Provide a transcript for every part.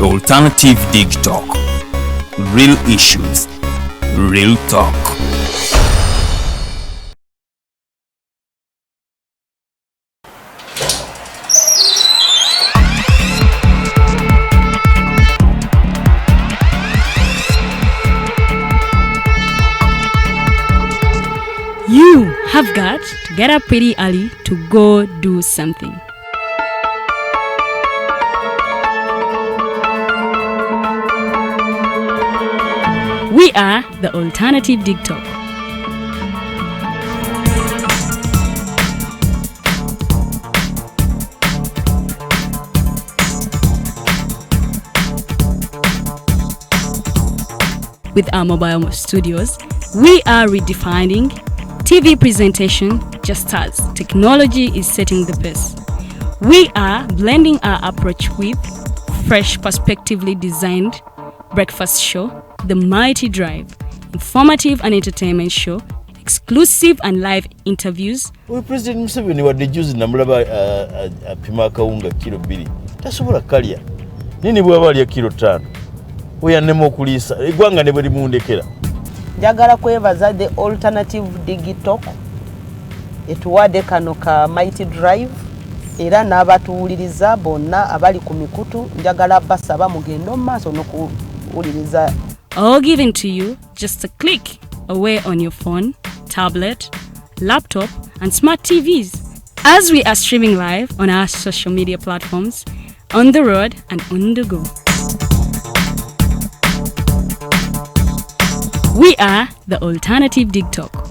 The Alternative Dig Talk. Real issues, real talk. You have got to get up pretty early to go do something. We are the Alternative Dig Talk. With our mobile studios, we are redefining TV presentation just as technology is setting the pace. We are blending our approach with fresh, perspectively designed breakfast show, The Mighty Drive, informative and entertainment show, exclusive and live interviews. We President Museveni wadde juzi namulaba apima akawunga kilo 2 tasobola kalya nini bwaba alya kilo 5 oyanema okuliisa eggwanga ne bwe limundekera. Njagala kwebaza the Alternative Dig Talk etuwadde kano ka Mighty Drive era n'abatuwuliriza bonna abali ku mikutu njagala basaba mugendo maaso n'okuwuliriza. All given to you just a click away on your phone, tablet, laptop and smart TVs as we are streaming live on our social media platforms, on the road and on the go. We are the Alternative Dig Talk.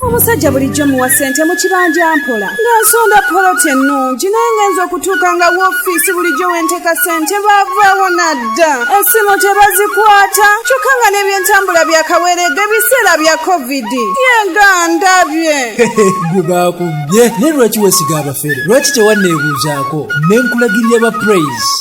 Omusajja bulijjo muwa ssente mu kibanja mpola ng'asonda poloti ennungi naye ngenza okutuuka nga woofiisi bulijjo wenteka ssente baavaawo nadda essimu tebazikwata kyokka nga n'ebyentambula byakaweeredde biseera bya kovidi yegandabye gwe baakubye naye lwaki weesiga abafere lwaki tewanneebuuzaako ne nkulagirira ba praise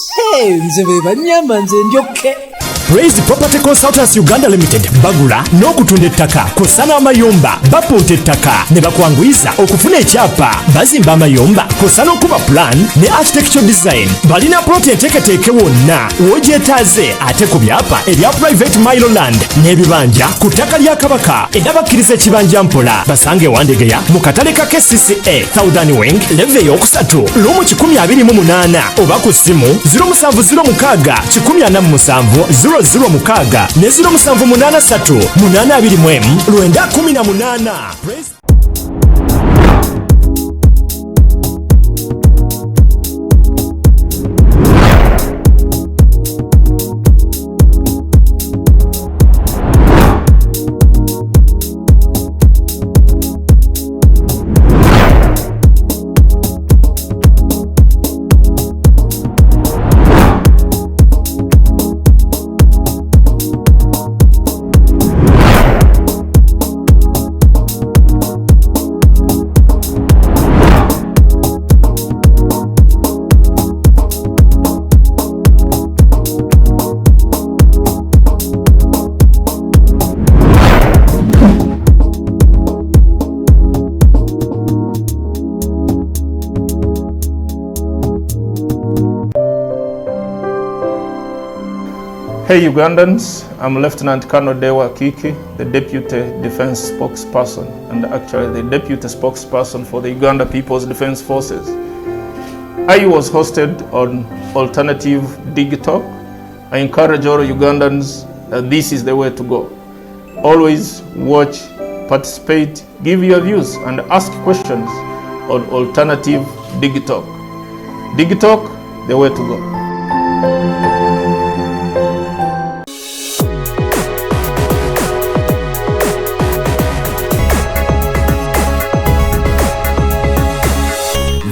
nze be bannyamba nze njokke. Praise Property Consultants Uganda Limited bagula n'okutunda ettaka kosa amayumba bapunta ettaka ne bakwanguyiza okufuna ekyapa bazimba amayumba kosa n'okuba plan ne architectural design balina plot enteeketeeke wonna w'ogyetaaze ate ku byapa ebya private mile land n'ebibanja ku ttaka lya Kabaka era bakkiriza ekibanja mpola basange Wandegeya mu katale ka KCCA Southern Wing leve y'okusatu lumu 128 oba ku ssimu 0706 147 006 ne 0783 821 918. Hey Ugandans, I'm Lieutenant Colonel Dewa Kiki, the Deputy Defense Spokesperson and actually the Deputy Spokesperson for the Uganda People's Defense Forces. I was hosted on Alternative Dig Talk. I encourage all Ugandans that this is the way to go. Always watch, participate, give your views and ask questions on Alternative Dig Talk. Dig Talk, the way to go.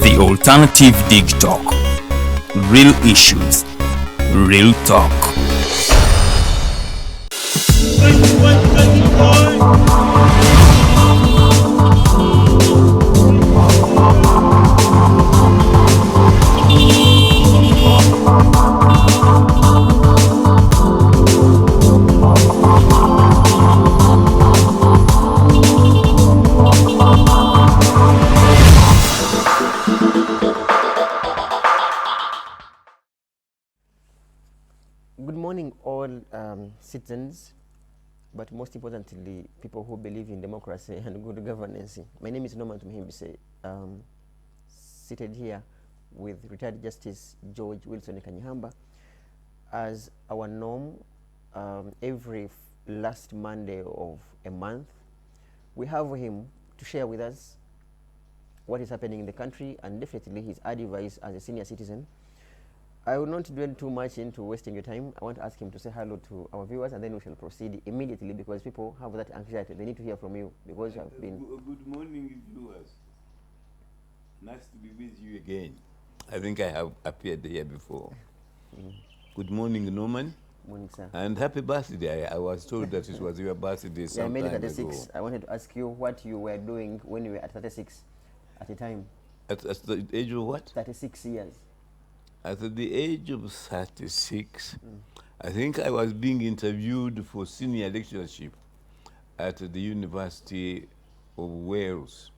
The Alternative Dig Talk. Real issues, real talk. citizens, but most importantly, people who believe in democracy and good governance. My name is Norman Tumuhimbise, seated here with retired Justice George Wilson Kanyeihamba. As our norm, every last Monday of a month, we have him to share with us what is happening in the country and definitely his advice as a senior citizen. I will not dwell too much into wasting your time. I want to ask him to say hello to our viewers, and then we shall proceed immediately because people have that anxiety. They need to hear from you because you have been... Good morning, viewers. Nice to be with you again. I think I have appeared here before. Good morning, Norman. Morning, sir. And happy birthday. I was told that it was your birthday some I made it time 36. ago. I wanted to ask you what you were doing when you were at 36 at the time. At the age of what? 36 years. At the age of 36, I think I was being interviewed for senior lectureship at the University of Wales,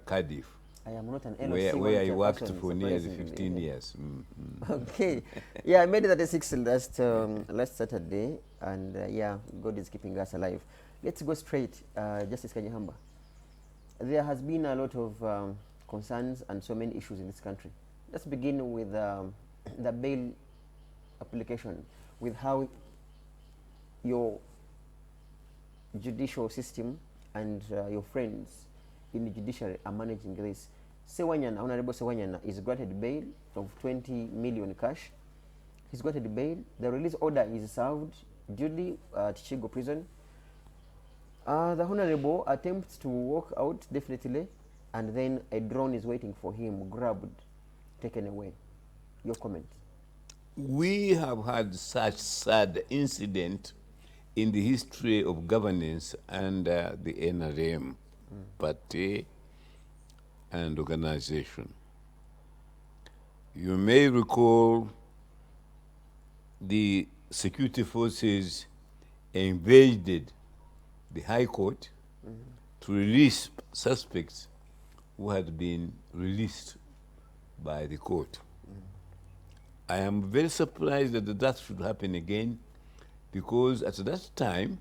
Cardiff. I am not an LOC where I worked for nearly 15 years. Okay. Yeah, I made it 36 last Saturday, and yeah, God is keeping us alive. Let's go straight, Justice Kanyeihamba. There has been a lot of concerns and so many issues in this country. Let's begin with the bail application, with how your judicial system and your friends in the judiciary are managing this. Sewanyana, Honorable Sewanyana, is granted bail of 20 million cash. He's granted bail. The release order is served duly at Chigo prison. The Honorable attempts to walk out definitely, and then a drone is waiting for him, grabbed, taken away. Your comment? We have had such sad incident in the history of governance under the NRM party and organization. You may recall the security forces invaded the High Court to release suspects who had been released by the court. I am very surprised that that should happen again, because at that time,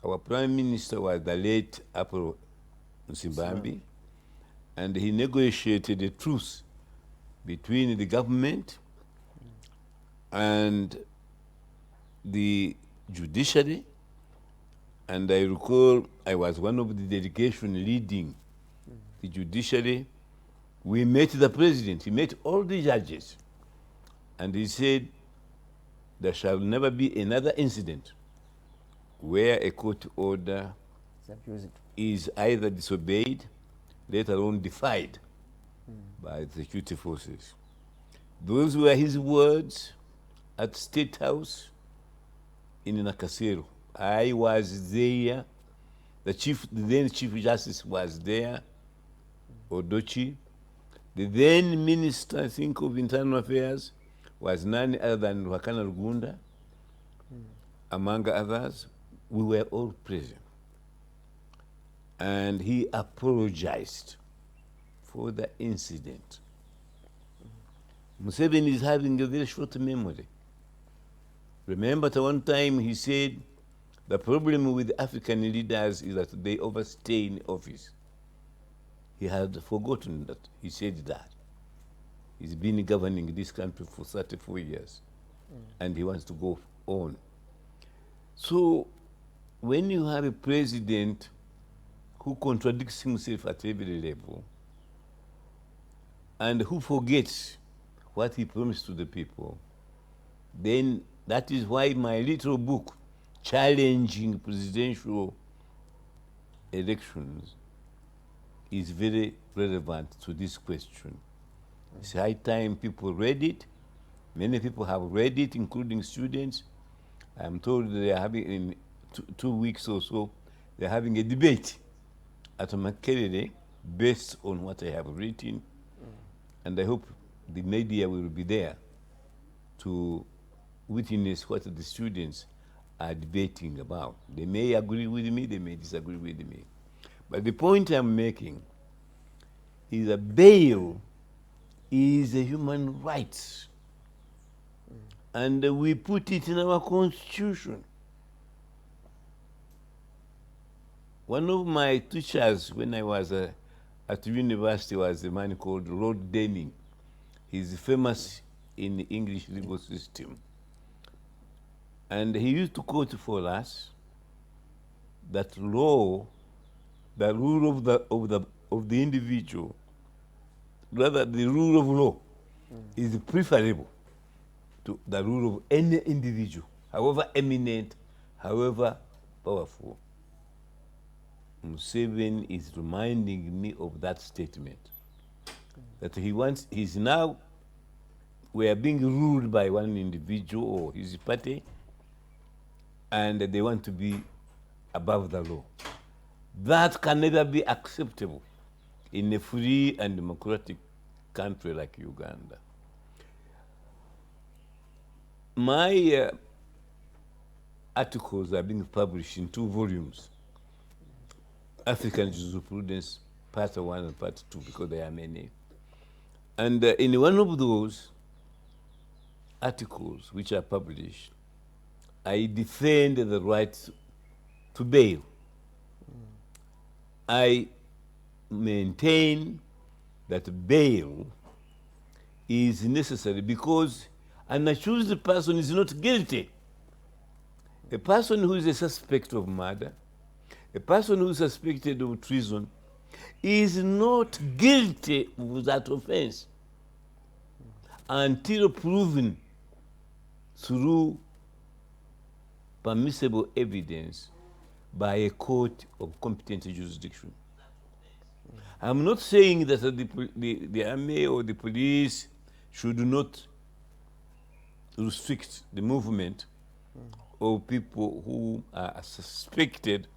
our Prime Minister was the late Museveni, and he negotiated a truce between the government and the judiciary. And I recall I was one of the delegation leading the judiciary. We met the president, he met all the judges, and he said, there shall never be another incident where a court order is either disobeyed, let alone defied by the security forces. Those were his words at State House in Nakasero. I was there, the then Chief Justice was there, Odochi. The then Minister, I think, of Internal Affairs was none other than Wakana Rugunda, among others. We were all present. And he apologized for the incident. Museveni is having a very short memory. Remember, at one time he said, the problem with African leaders is that they overstay in office. He had forgotten that he said that. He's been governing this country for 34 years, and he wants to go on. So when you have a president who contradicts himself at every level, and who forgets what he promised to the people, then that is why my little book, Challenging Presidential Elections, is very relevant to this question. It's high time people read it. Many people have read it, including students. I'm told they are having, in 2 weeks or so, they're having a debate at Makerere based on what I have written. And I hope the media will be there to witness what the students are debating about. They may agree with me, they may disagree with me. But the point I'm making is that bail is a human right. And we put it in our constitution. One of my teachers when I was at university was a man called Lord Denning. He's famous in the English legal system. And he used to quote for us that law, the rule of the individual, rather the rule of law is preferable to the rule of any individual, however eminent, however powerful. Museveni is reminding me of that statement. That he's now, we are being ruled by one individual or his party, and they want to be above the law. That can never be acceptable in a free and democratic country like Uganda. My articles are being published in 2 volumes. African Jurisprudence, Part 1 and Part 2, because there are many. And in one of those articles which are published, I defend the right to bail. I maintain that bail is necessary because an accused person is not guilty. A person who is a suspect of murder, a person who is suspected of treason, is not guilty of that offense until proven through permissible evidence by a court of competent jurisdiction. I'm not saying that the army or the police should not restrict the movement of people who are suspected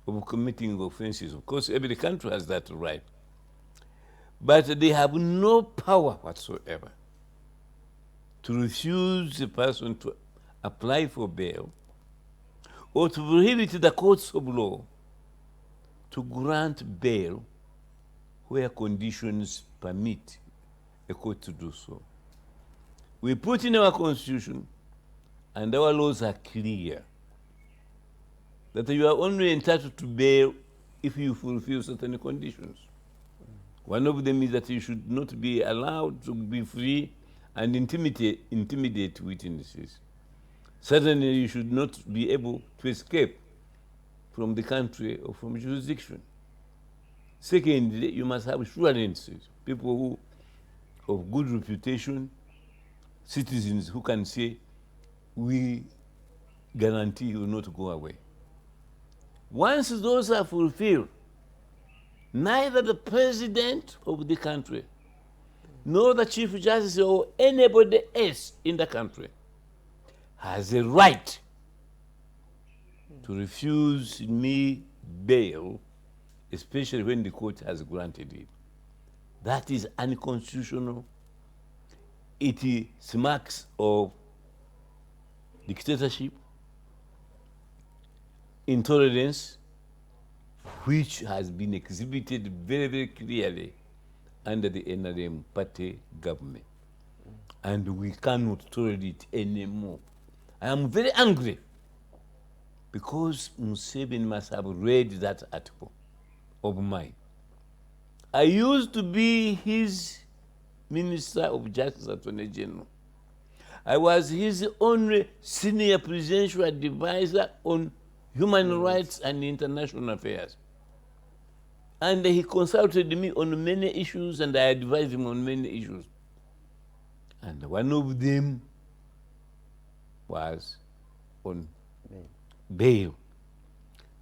of committing offenses. Of course, every country has that right. But they have no power whatsoever to refuse a person to apply for bail or to prohibit the courts of law to grant bail where conditions permit a court to do so. We put in our constitution, and our laws are clear, that you are only entitled to bail if you fulfill certain conditions. One of them is that you should not be allowed to be free and intimidate witnesses. Certainly you should not be able to escape from the country or from jurisdiction. Secondly, you must have assurances, people who of good reputation, citizens who can say, we guarantee you will not go away. Once those are fulfilled, neither the president of the country nor the chief justice or anybody else in the country has a right to refuse me bail, especially when the court has granted it. That is unconstitutional. It smacks of dictatorship, intolerance, which has been exhibited very, very clearly under the NRM party government. And we cannot tolerate it anymore. I am very angry because Museveni must have read that article of mine. I used to be his Minister of Justice, Attorney General. I was his only senior presidential advisor on human rights and international affairs. And he consulted me on many issues, and I advised him on many issues. And one of them was on bail.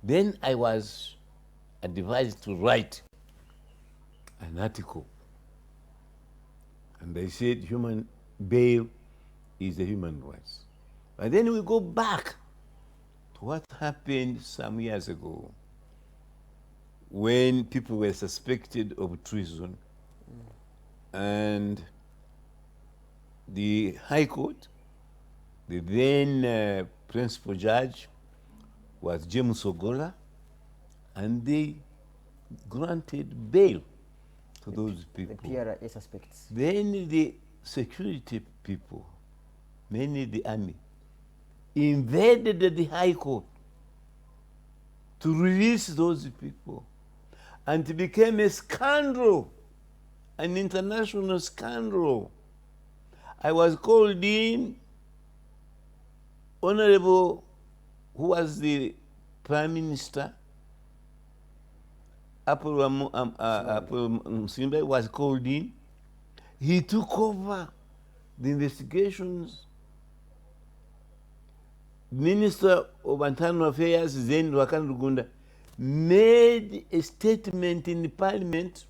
Then I was advised to write an article. And they said human bail is a human rights. But then we go back to what happened some years ago when people were suspected of treason, and the High Court, the then principal judge was James Ogola, and they granted bail to those people. The PRA suspects. Then the security people mainly the army, invaded the High Court to release those people. And it became a scandal, an international scandal. I was called in, Honorable, who was the Prime Minister, Museveni was called in. He took over the investigations. Minister of Internal Affairs, then Wakan Rugunda, made a statement in the parliament.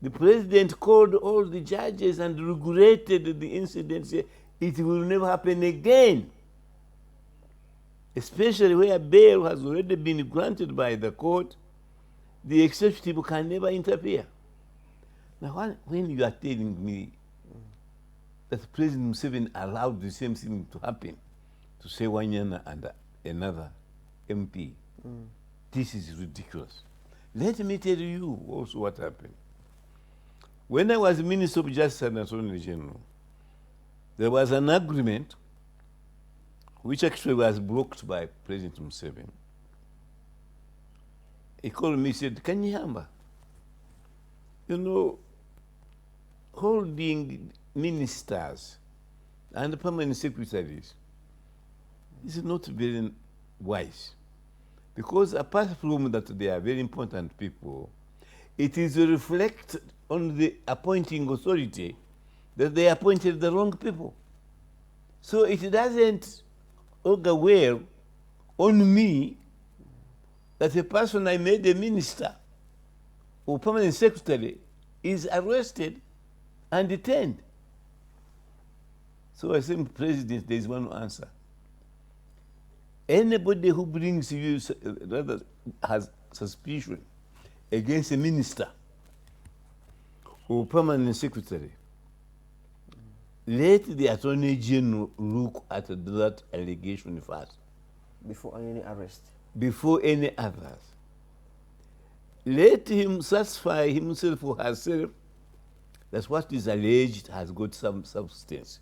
The president called all the judges and regulated the incident, said it will never happen again. Especially where bail has already been granted by the court, the executive can never interfere. Now, when you are telling me that President Museveni allowed the same thing to happen, to say Wanyana and another MP, this is ridiculous. Let me tell you also what happened. When I was Minister of Justice and Attorney General, there was an agreement which actually was blocked by President Museveni. He called me, said, Kanyeihamba, you know, holding ministers and permanent secretaries is not very wise. Because apart from that they are very important people, it is reflected on the appointing authority that they appointed the wrong people. So it doesn't augur well on me that a person I made a minister or permanent secretary is arrested and detained. So I say, President, there is one answer. Anybody who brings you, rather has suspicion against a minister or permanent secretary, let the Attorney General look at that allegation first. Before any arrest? Before any others. Let him satisfy himself or herself that what is alleged has got some substance.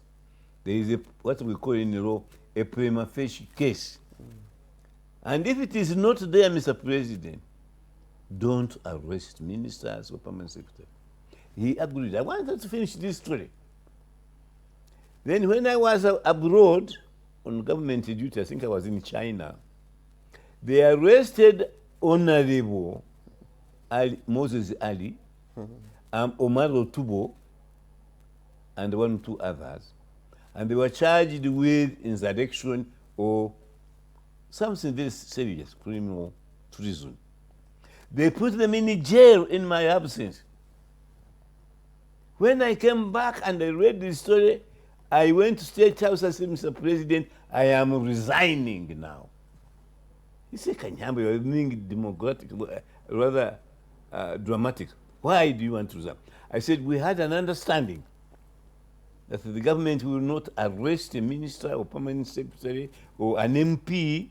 There is a, what we call in the law, a prima facie case. And if it is not there, Mr. President, don't arrest ministers or permanent secretary. He agreed. I wanted to finish this story. Then when I was abroad on government duty, I think I was in China, they arrested Honorable Moses Ali, Omar Otubo, and 1 or 2 others. And they were charged with insurrection or something very serious, criminal treason. They put them in jail in my absence. When I came back and I read the story, I went to State House and said, Mr. President, I am resigning now. He said, Kanyeihamba, you are being democratic, rather dramatic. Why do you want to resign? I said, we had an understanding that the government will not arrest a minister or permanent secretary or an MP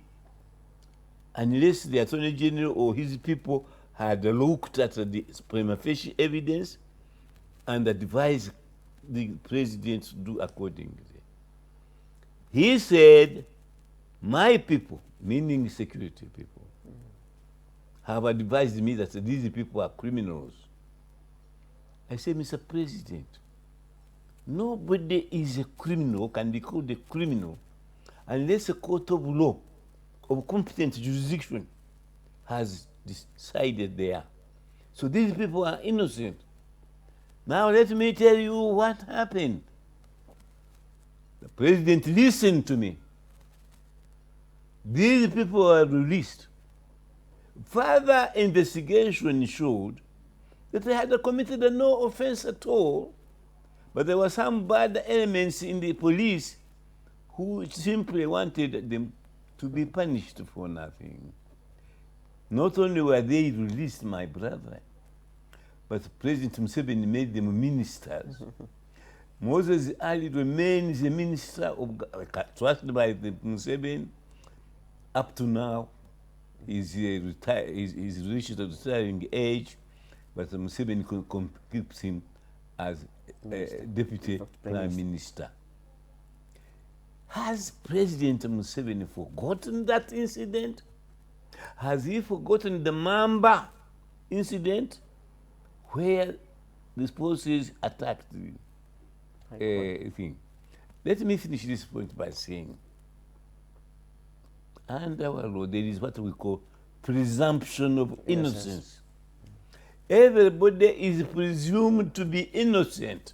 unless the Attorney General or his people had looked at the prima facie evidence and advised the president to do accordingly. He said, my people, meaning security people, have advised me that these people are criminals. I said, Mr. President, nobody is a criminal, can be called a criminal, unless a court of law of competent jurisdiction has decided they are. So these people are innocent. Now let me tell you what happened. The president listened to me. These people were released. Further investigation showed that they had committed no offense at all, but there were some bad elements in the police who simply wanted them to be punished for nothing. Not only were they released, my brother, but President Museveni made them ministers. Moses Ali remains a minister of, trusted by the Museveni. Up to now, he's reached the retiring age, but Museveni keeps him as a deputy prime minister. Has President Museveni forgotten that incident? Has he forgotten the Mamba incident where the forces attacked the thing? Let me finish this point by saying, under our law, there is what we call presumption of innocence. Everybody is presumed to be innocent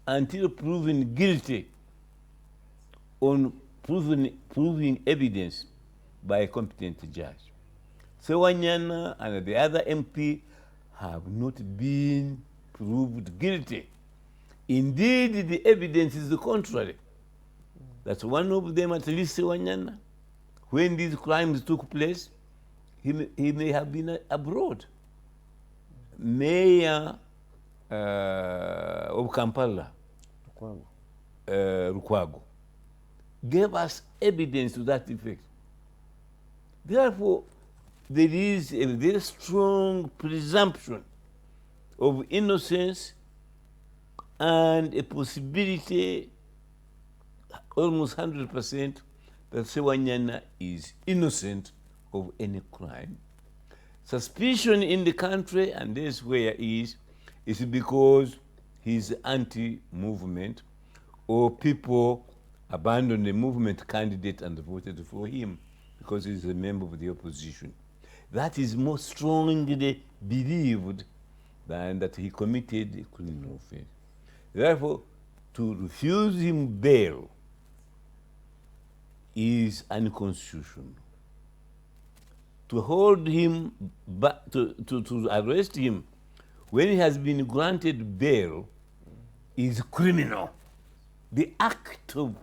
until proven guilty on proving evidence by a competent judge. Sewanyana and the other MP have not been proved guilty. Indeed, the evidence is the contrary. That one of them, at least Sewanyana, when these crimes took place, he may have been abroad. Mayor of Kampala, Lukwago, gave us evidence to that effect. Therefore, there is a very strong presumption of innocence and a possibility, almost 100%, that Sewanyana is innocent of any crime. Suspicion in the country, and this where is because he's anti-movement, or people abandoned the movement candidate and voted for him because he's a member of the opposition. That is more strongly believed than that he committed a criminal offense. Therefore, to refuse him bail is unconstitutional. To hold him, to arrest him when he has been granted bail is criminal. The act of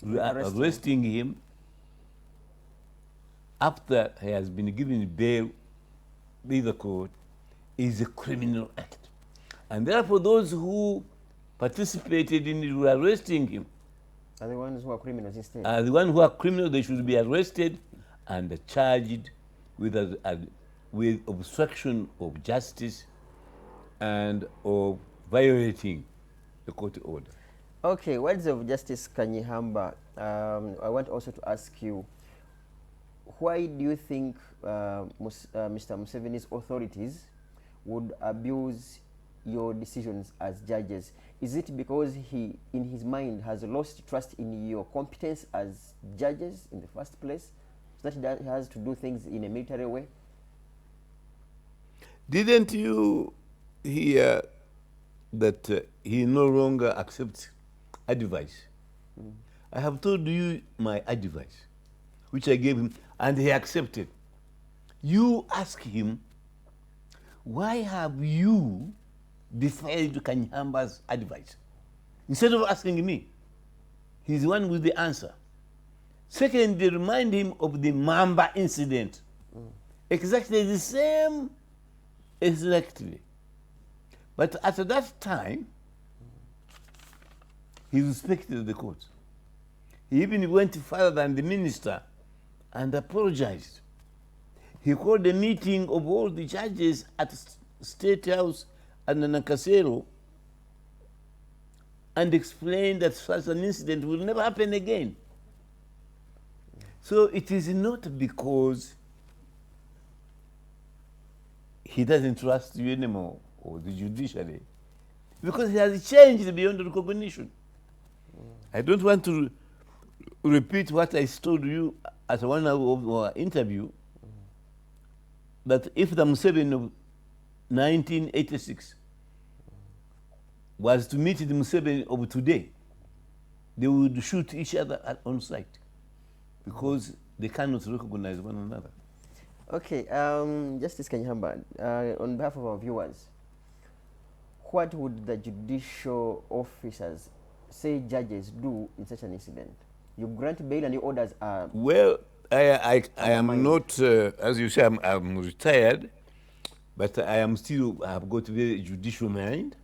arresting him after he has been given bail by the court is a criminal act. And therefore those who participated in arresting him are the ones who are criminals instead. Are the ones who are criminals. They should be arrested and charged with obstruction of justice and of violating the court order. Okay, words of Justice Kanyeihamba, I want also to ask you, why do you think Mr. Museveni's authorities would abuse your decisions as judges? Is it because he, in his mind, has lost trust in your competence as judges in the first place, so that he has to do things in a military way? Didn't you hear that he no longer accepts advice? I have told you my advice, which I gave him, and he accepted. You ask him, why have you defied Kanyeihamba's advice? Instead of asking me, he's the one with the answer. Second, they remind him of the Mamba incident. Exactly the same, exactly. But at that time, he respected the court. He even went further than the minister and apologized. He called a meeting of all the judges at State House and Nakasero and explained that such an incident will never happen again. So it is not because he doesn't trust you anymore, or the judiciary, because he has changed beyond recognition. I don't want to repeat what I told you at one of our interview, that if the Museveni of 1986 was to meet the Museveni of today, they would shoot each other on sight because they cannot recognize one another. Okay, Justice Kanyeihamba, on behalf of our viewers, what would the judicial officers, say judges, do in such an incident? You grant bail and your orders are... Well, I am not, as you say, I'm retired, but I am still, I have got a very judicial mind,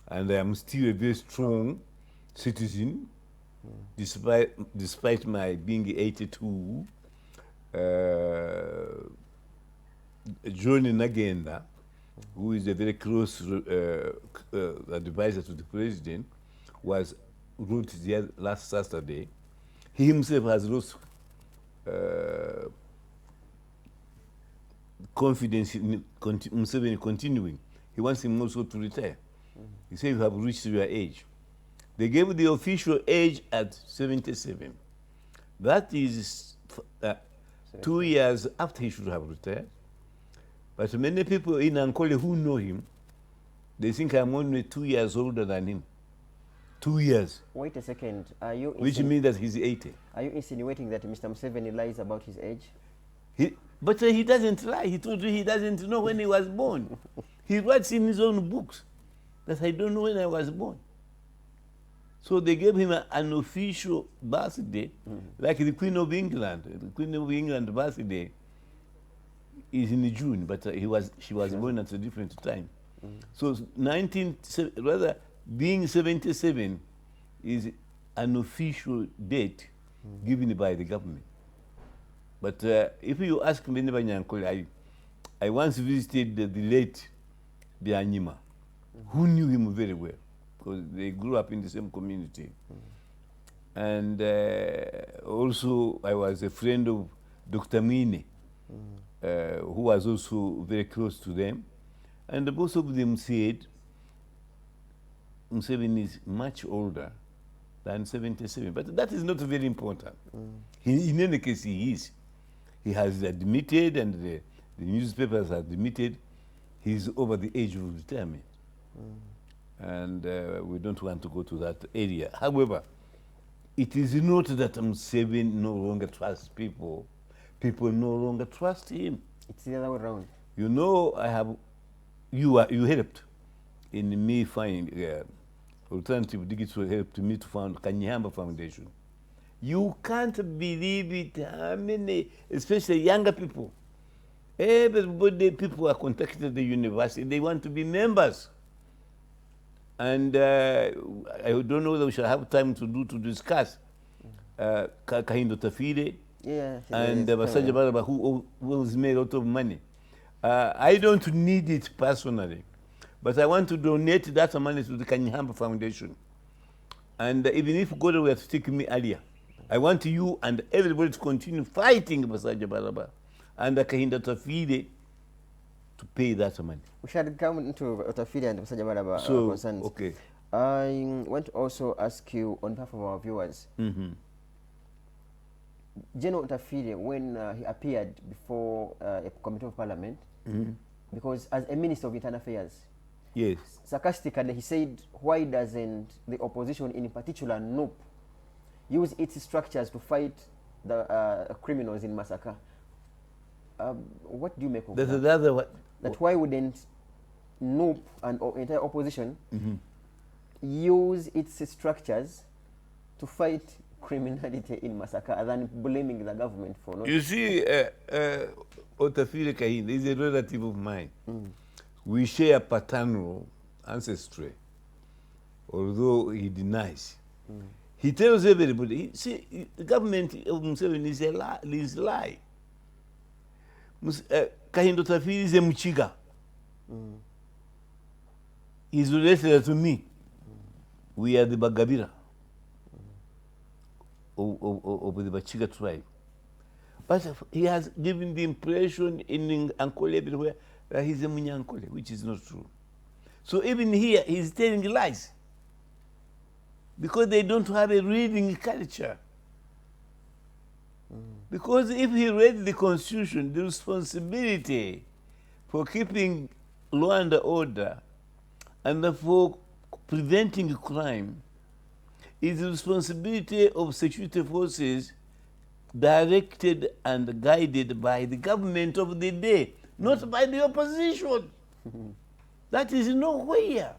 and I am still a very strong citizen, despite my being 82. John Nagenda, who is a very close advisor to the president, wrote last Saturday He himself has lost confidence in Museveni continuing. He wants him also to retire. He said, you have reached your age. They gave the official age at 77. That is 2 years after he should have retired. But many people in Ankole who know him, they think I'm only 2 years older than him. 2 years. Wait a second. Are you which means that he's 80. Are you insinuating that Mr. Museveni lies about his age? But he doesn't lie. He told you he doesn't know when he was born. He writes in his own books that I don't know when I was born. So they gave him an official birthday, like the Queen of England. The Queen of England birthday is in June, but she was born at a different time. So being 77 is an official date given by the government. But if you ask me, I once visited the late Byanyima, who knew him very well, because they grew up in the same community. And also, I was a friend of Dr. Mine, who was also very close to them. And both of them said, Museveni is much older than 77. But that is not very important. In any case, he is. He has admitted, and the newspapers have admitted, he's over the age of retirement. And we don't want to go to that area. However, it is not that Museveni no longer trusts people. People no longer trust him. It's the other way around. You know, you helped in me finding alternative digital helped me to found Kanyeihamba Foundation. You can't believe it, how many, especially younger people. Everybody, people are contacted the university, they want to be members. And I don't know whether we shall have time to discuss Kahinda Otafiire and Basajja Baraba, who has made a lot of money. I don't need it personally, but I want to donate that money to the Kanyeihamba Foundation. And even if God were to take me earlier, I want you and everybody to continue fighting Basajja Baraba and Kahinda Otafiire to pay that money. We shall come into Otafiire and Basajja Baraba concerns. Okay. I want to also ask you on behalf of our viewers. General Otafiire, when he appeared before a committee of parliament, because as a minister of internal affairs, yes, sarcastically he said, why doesn't the opposition, in particular NUP, use its structures to fight the criminals in massacre? What do you make of that? That why wouldn't NUP and entire opposition use its structures to fight criminality in massacre than blaming the government for not? You see, Otafiire Kahinda is a relative of mine. We share paternal ancestry, although he denies. He tells everybody, see, the government of Museveni is a lie. Kahinda Otafiire is a Muchiga. He's related to me. We are the Bagabira of the Bachiga tribe. But he has given the impression in Ankole everywhere that he's a Munyankole, which is not true. So even here, he's telling lies. Because they don't have a reading culture. Because if he read the Constitution, the responsibility for keeping law and order and for preventing crime is the responsibility of security forces directed and guided by the government of the day, not by the opposition. That is nowhere.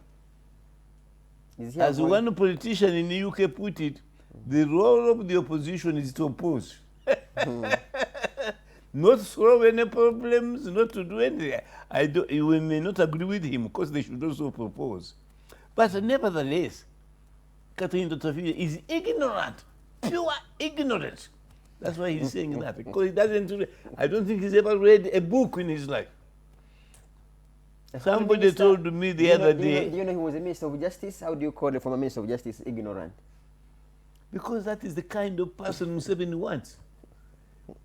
As one politician in the UK put it, the role of the opposition is to oppose. Not solve any problems, not to do anything. We may not agree with him, because they should also propose. But nevertheless, Kahinda Otafiire is ignorant, pure ignorance. That's why he's saying that, because he doesn't. I don't think he's ever read a book in his life. Somebody told me the other day. Do you know he was a minister of justice? How do you call the former minister of justice ignorant? Because that is the kind of person Museveni wants.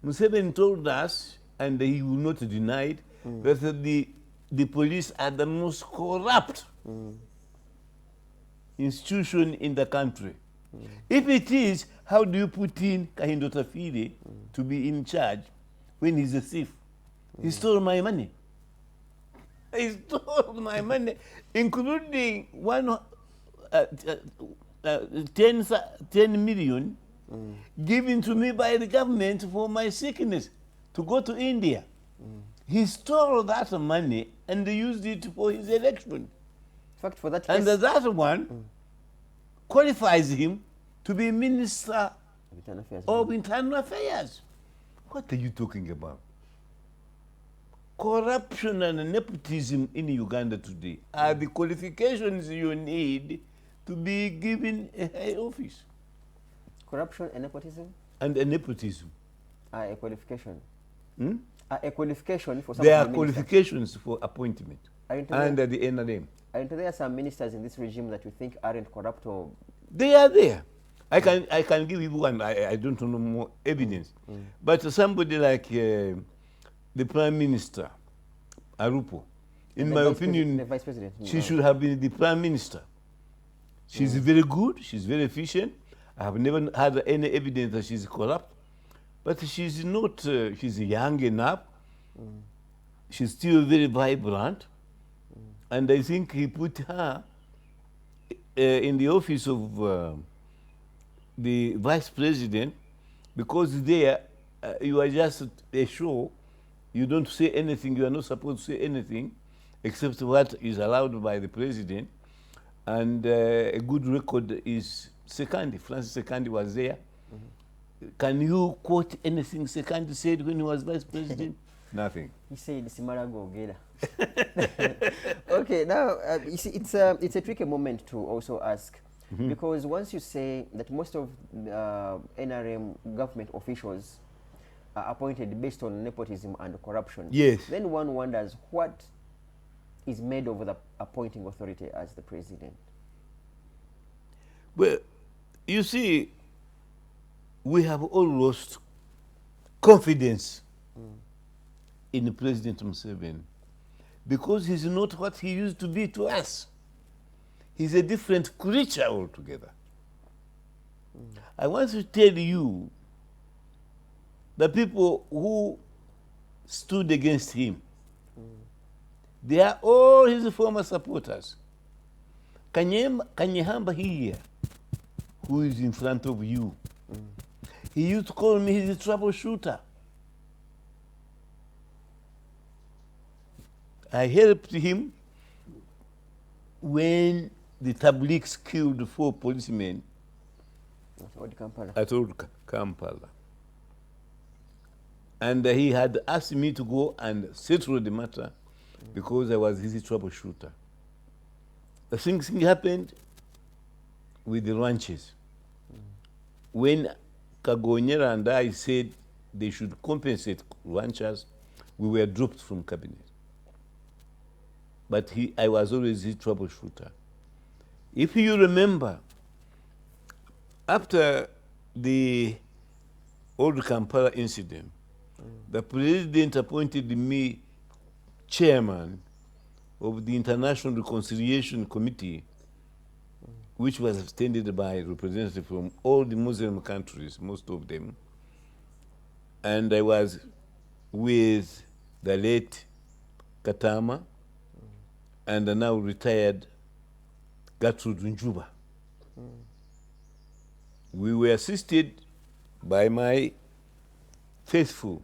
Museveni told us, and he will not deny it, that the police are the most corrupt institution in the country. If it is, how do you put in Kahinda Otafiire to be in charge when he's a thief? He stole my money. He stole my money, including 10 million given to me by the government for my sickness to go to India. He stole that money and used it for his election. In fact, for that And case, that one qualifies him to be Minister of Internal Affairs. What are you talking about? Corruption and nepotism in Uganda today are the qualifications you need to be given a high office. corruption and nepotism And a nepotism. are a qualification. Hmm? Are a qualification for some There are of the ministers. qualifications for appointment Aren't under the NRM. there some ministers in this regime that you think aren't corrupt or They are there. I can give you one. I don't know more evidence. But somebody like the Prime Minister, Arupo, in the my vice opinion, the vice president? she should have been the Prime Minister. She's very good. She's very efficient. I have never had any evidence that she's corrupt. But she's not, she's young enough. She's still very vibrant. And I think he put her in the office of the vice president because there you are just a show. You don't say anything. You are not supposed to say anything except what is allowed by the president. And a good record is Sekandi. Francis Sekandi was there. Can you quote anything Sekandi said when he was vice president? Nothing. He said Simara Gogeda. Okay, now you see, it's a tricky moment to also ask, because once you say that most of NRM government officials are appointed based on nepotism and corruption, Yes. then one wonders what is made of the appointing authority as the president. Well, you see, we have all lost confidence in President Museveni because he's not what he used to be to us. He's a different creature altogether. I want to tell you the people who stood against him, they are all his former supporters. Kanyeihamba here, who is in front of you, he used to call me his troubleshooter. I helped him when the Tabliks killed 4 policemen at Old Kampala. And he had asked me to go and settle the matter because I was his troubleshooter. The same thing happened with the ranches. When Kagonyera and I said they should compensate ranchers, we were dropped from cabinet. But I was always his troubleshooter. If you remember, after the Old Kampala incident, the president appointed me chairman of the International Reconciliation Committee, which was attended by representatives from all the Muslim countries, most of them. And I was with the late Katama and the now retired Gertrude Njuba. We were assisted by my faithful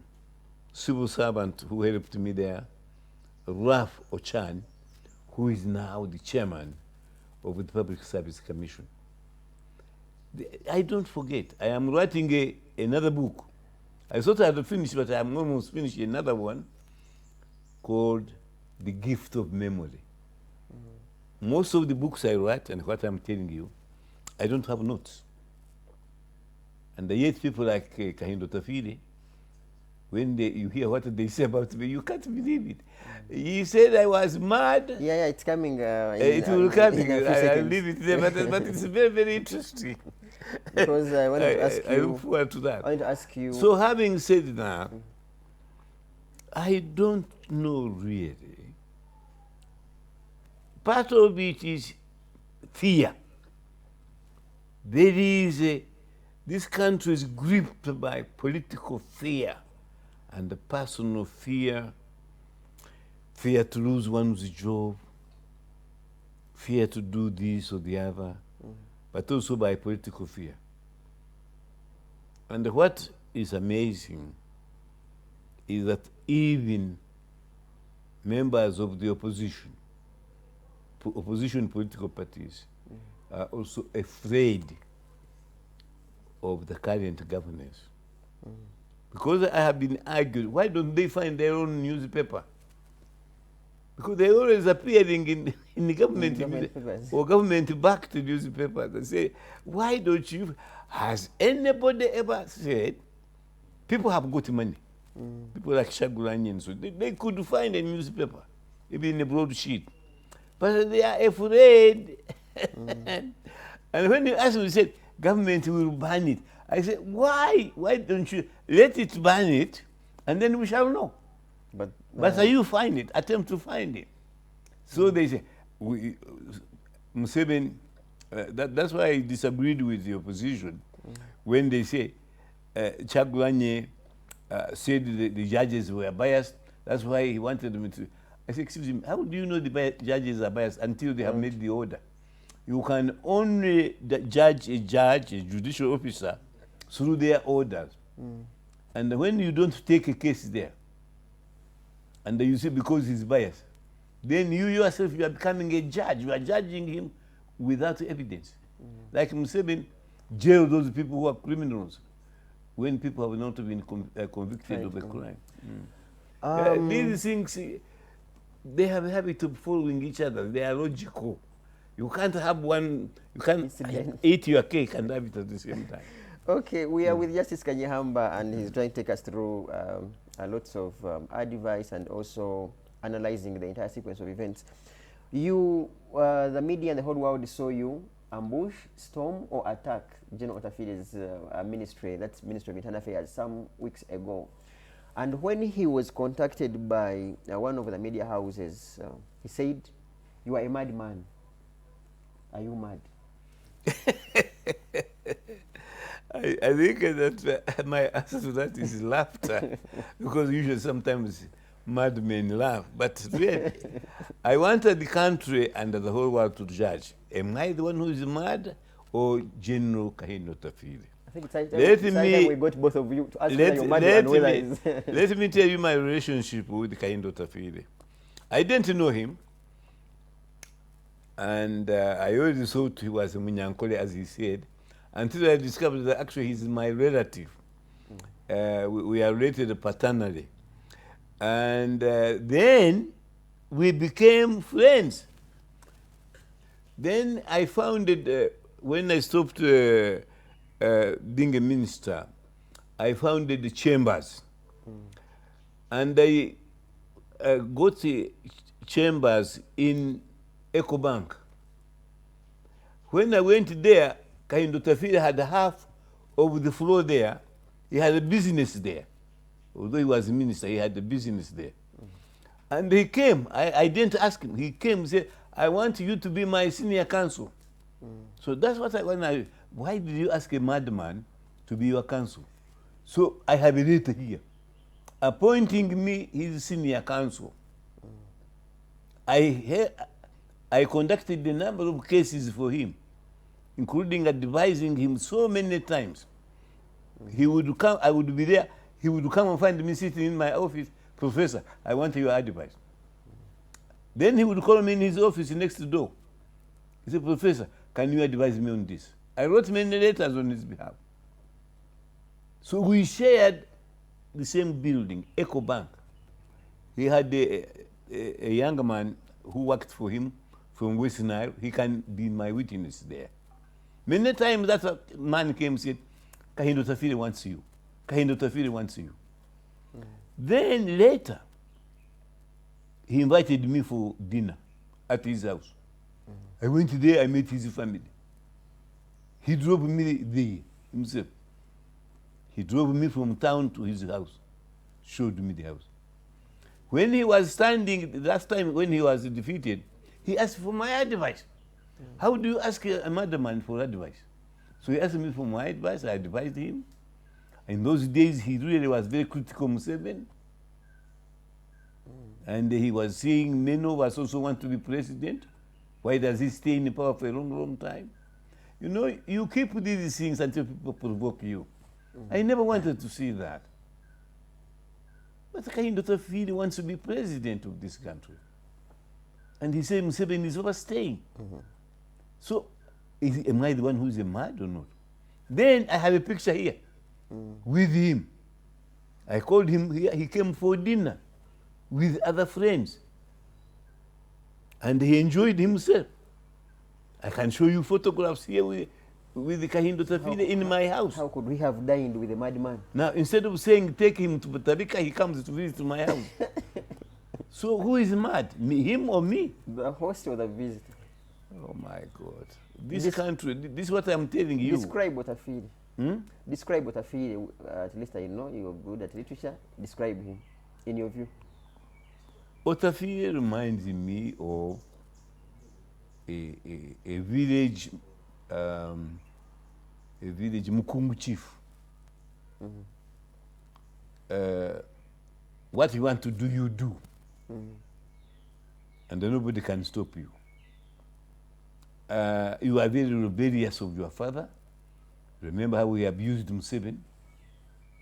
civil servant who helped me there, Raf Ochan, who is now the chairman of the Public Service Commission. I don't forget, I am writing another book. I thought I had finished, but I am almost finished another one called The Gift of Memory. Most of the books I write and what I'm telling you, I don't have notes. And yet people like Kahinda Otafiire, when you hear what they say about me, you can't believe it. He said I was mad. Yeah, it's coming. It will come. I'll leave it there, but it's very, very interesting. Because I wanted to ask I you. look forward to that. I wanted to ask you. So having said that, I don't know really. Part of it is fear. There is this country is gripped by political fear and the personal fear, fear to lose one's job, fear to do this or the other, but also by political fear. And what is amazing is that even members of the opposition political parties are also afraid of the current governance. Because I have been arguing, why don't they find their own newspaper? Because they're always appearing in the government, or government-backed newspapers. They say, why don't you, has anybody ever said, people have got money. People like Shagulani and so, they could find a newspaper, even in a broadsheet. But they are afraid. And when you ask me, they said, government will ban it. I said, why? Why don't you let it ban it, and then we shall know. But you find it, attempt to find it. So they say, Museveni, that's why I disagreed with the opposition when they say Kyagulanyi said the judges were biased. That's why he wanted me to. I said, excuse me, how do you know the judges are biased until they have made the order? You can only judge a judicial officer, through their orders. And when you don't take a case there, and you say because he's biased, then you yourself, you are becoming a judge. You are judging him without evidence. Like Museveni jailed those people who are criminals when people have not been convicted of a crime. These things, they have a habit of following each other. They are logical. You can't have one, you can't eat your cake and have it at the same time. Okay, we are with Justice Kanyeihamba, and he's trying to take us through lots of advice and also analyzing the entire sequence of events. You, the media and the whole world saw you ambush, storm, or attack General Otafiire's ministry, that's Ministry of Internal Affairs, some weeks ago. And when he was contacted by one of the media houses, he said, "You are a madman. Are you mad?" I think that my answer to that is laughter, because usually sometimes madmen laugh. But really, I wanted the country and the whole world to judge. Am I the one who is mad, or General Kahinda Otafiire? I think it's time we got both of you to ask whether you're mad and whether is. Let me tell you my relationship with Kahinda Otafiire. I didn't know him, and I always thought he was a Munyankole, as he said, until I discovered that actually he's my relative. We are related paternally. And then we became friends. Then I found it, when I stopped being a minister, I founded the chambers. And I got the chambers in EcoBank. When I went there, Kahinda Otafiire had half of the floor there. He had a business there. Although he was a minister, he had a business there. And he came. I didn't ask him. He came and said, "I want you to be my senior counsel." So that's what why did you ask a madman to be your counsel? So I have a letter here appointing me his senior counsel. I conducted a number of cases for him, including advising him so many times. He would come, I would be there, he would come and find me sitting in my office. "Professor, I want your advice." Then he would call me in his office next door. He said, "Professor, can you advise me on this?" I wrote many letters on his behalf. So we shared the same building, EcoBank. He had a young man who worked for him from West Nile. He can be my witness there. Many times that man came and said, "Kahinda Otafiire wants you. Kahinda Otafiire wants you." Then later, he invited me for dinner at his house. I went there, I met his family. He drove me there himself. He drove me from town to his house, showed me the house. When he was standing, the last time when he was defeated, he asked for my advice. How do you ask a madman for advice? So he asked me for my advice, I advised him. In those days, he really was very critical of Museveni. And he was saying Neno was also want to be president. Why does he stay in power for a long, long time? You know, you keep these things until people provoke you. I never wanted to see that. But Kahinda Otafiire wants to be president of this country. And he said Museveni is overstaying. So, am I the one who's mad or not? Then I have a picture here with him. I called him, he came for dinner with other friends. And he enjoyed himself. I can show you photographs here with Kahinda Otafiire in my house. How could we have dined with a madman? Now, instead of saying take him to Tarika, he comes to visit my house. So who is mad, him or me? The host or the visitor? Oh my God. This country, this is what I'm telling you. Describe Otafiire. Describe Otafiire. At least I know you're good at literature. Describe him, in your view. Otafiire reminds me of a village Mukungu chief. What you want to do, you do. And nobody can stop you. You are very rebellious of your father. Remember how we abused Museveni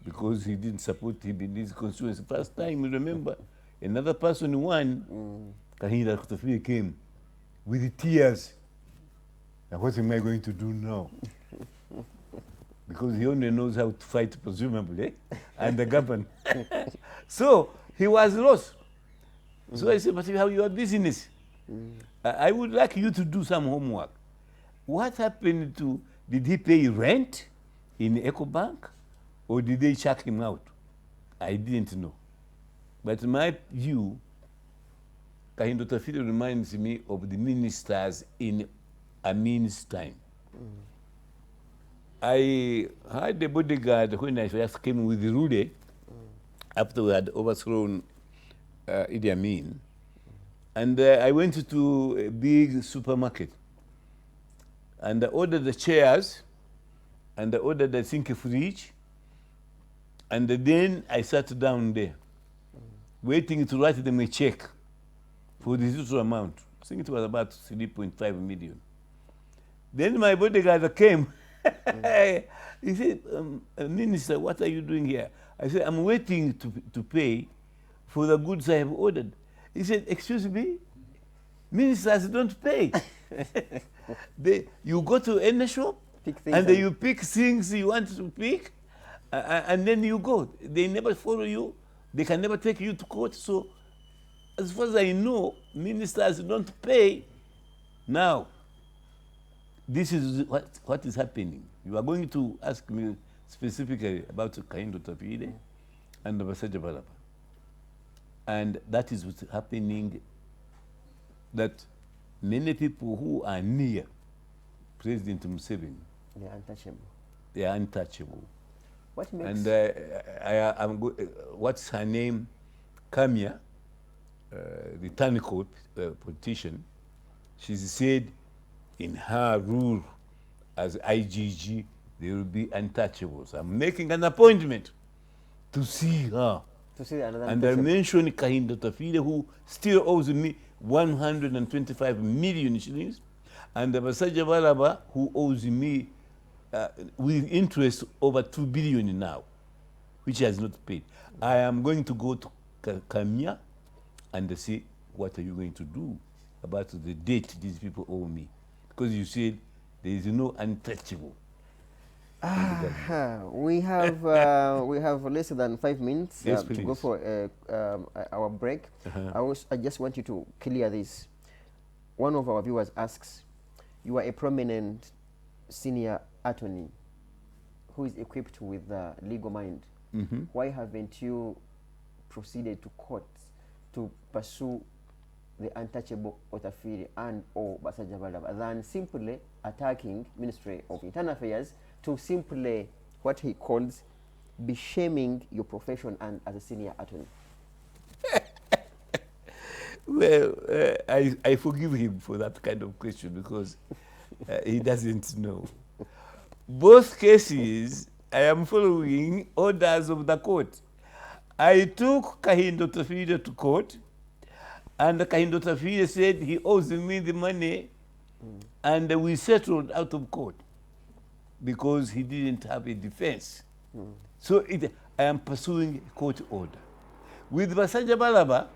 because he didn't support him in his constituency. First time, remember, another person won, Kahinda Otafiire came with tears. And what am I going to do now? Because he only knows how to fight, presumably, and the government. So he was lost. So I said, but you have your business. I would like you to do some homework. What happened to, did he pay rent in EcoBank or did they chuck him out? I didn't know. But my view, Kahinda Otafiire reminds me of the ministers in Amin's time. I had a bodyguard when I first came with the Rude after we had overthrown Idi Amin. And I went to a big supermarket and I ordered the chairs and I ordered, I think, a fridge. And then I sat down there waiting to write them a check for the total amount. I think it was about 3.5 million. Then my bodyguard came. He said, Minister, what are you doing here? I said, I'm waiting to pay for the goods I have ordered. He said, excuse me, ministers don't pay. You go to any shop and you pick things you want to pick and then you go. They never follow you. They can never take you to court. So as far as I know, ministers don't pay. Now, this is what is happening. You are going to ask me specifically about Kahinda Otafiire and ABSA Balaba. And that is what's happening, that many people who are near President Museveni, they are untouchable. They are untouchable. What makes... And what's her name? Kamia, the Taniko politician, she said in her rule as IGG, they will be untouchables. I'm making an appointment to see her. And I mentioned Kahinda Otafiire, who still owes me 125 million shillings, and ABSA Balaba, who owes me with interest over 2 billion now, which has not paid. I am going to go to Kamia and see what are you going to do about the debt these people owe me. Because you said there is no untouchable. We have less than 5 minutes yes, to go for our break. I just want you to clear this. One of our viewers asks, you are a prominent senior attorney who is equipped with legal mind. Why haven't you proceeded to court to pursue the untouchable Otafiire and or Basajabalaba than simply attacking Ministry of Internal Affairs to simply what he calls be shaming your profession and as a senior attorney? Well, I forgive him for that kind of question because he doesn't know. Both cases, I am following orders of the court. I took Kahinda Otafiire to court, and Kahinda Otafiire said he owes me the money, and we settled out of court because he didn't have a defense. So I am pursuing court order. With Basajabalaba,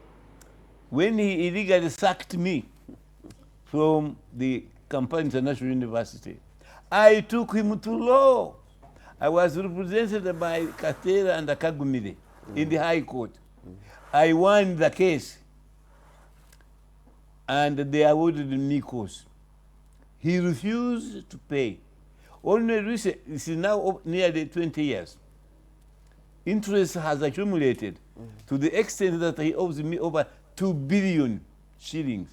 when he illegally sacked me from the Kampala International University, I took him to law. I was represented by Katera and Kagumire in the High Court. I won the case, and they awarded me costs. He refused to pay. Only recent, this is now nearly 20 years. Interest has accumulated to the extent that he owes me over 2 billion shillings.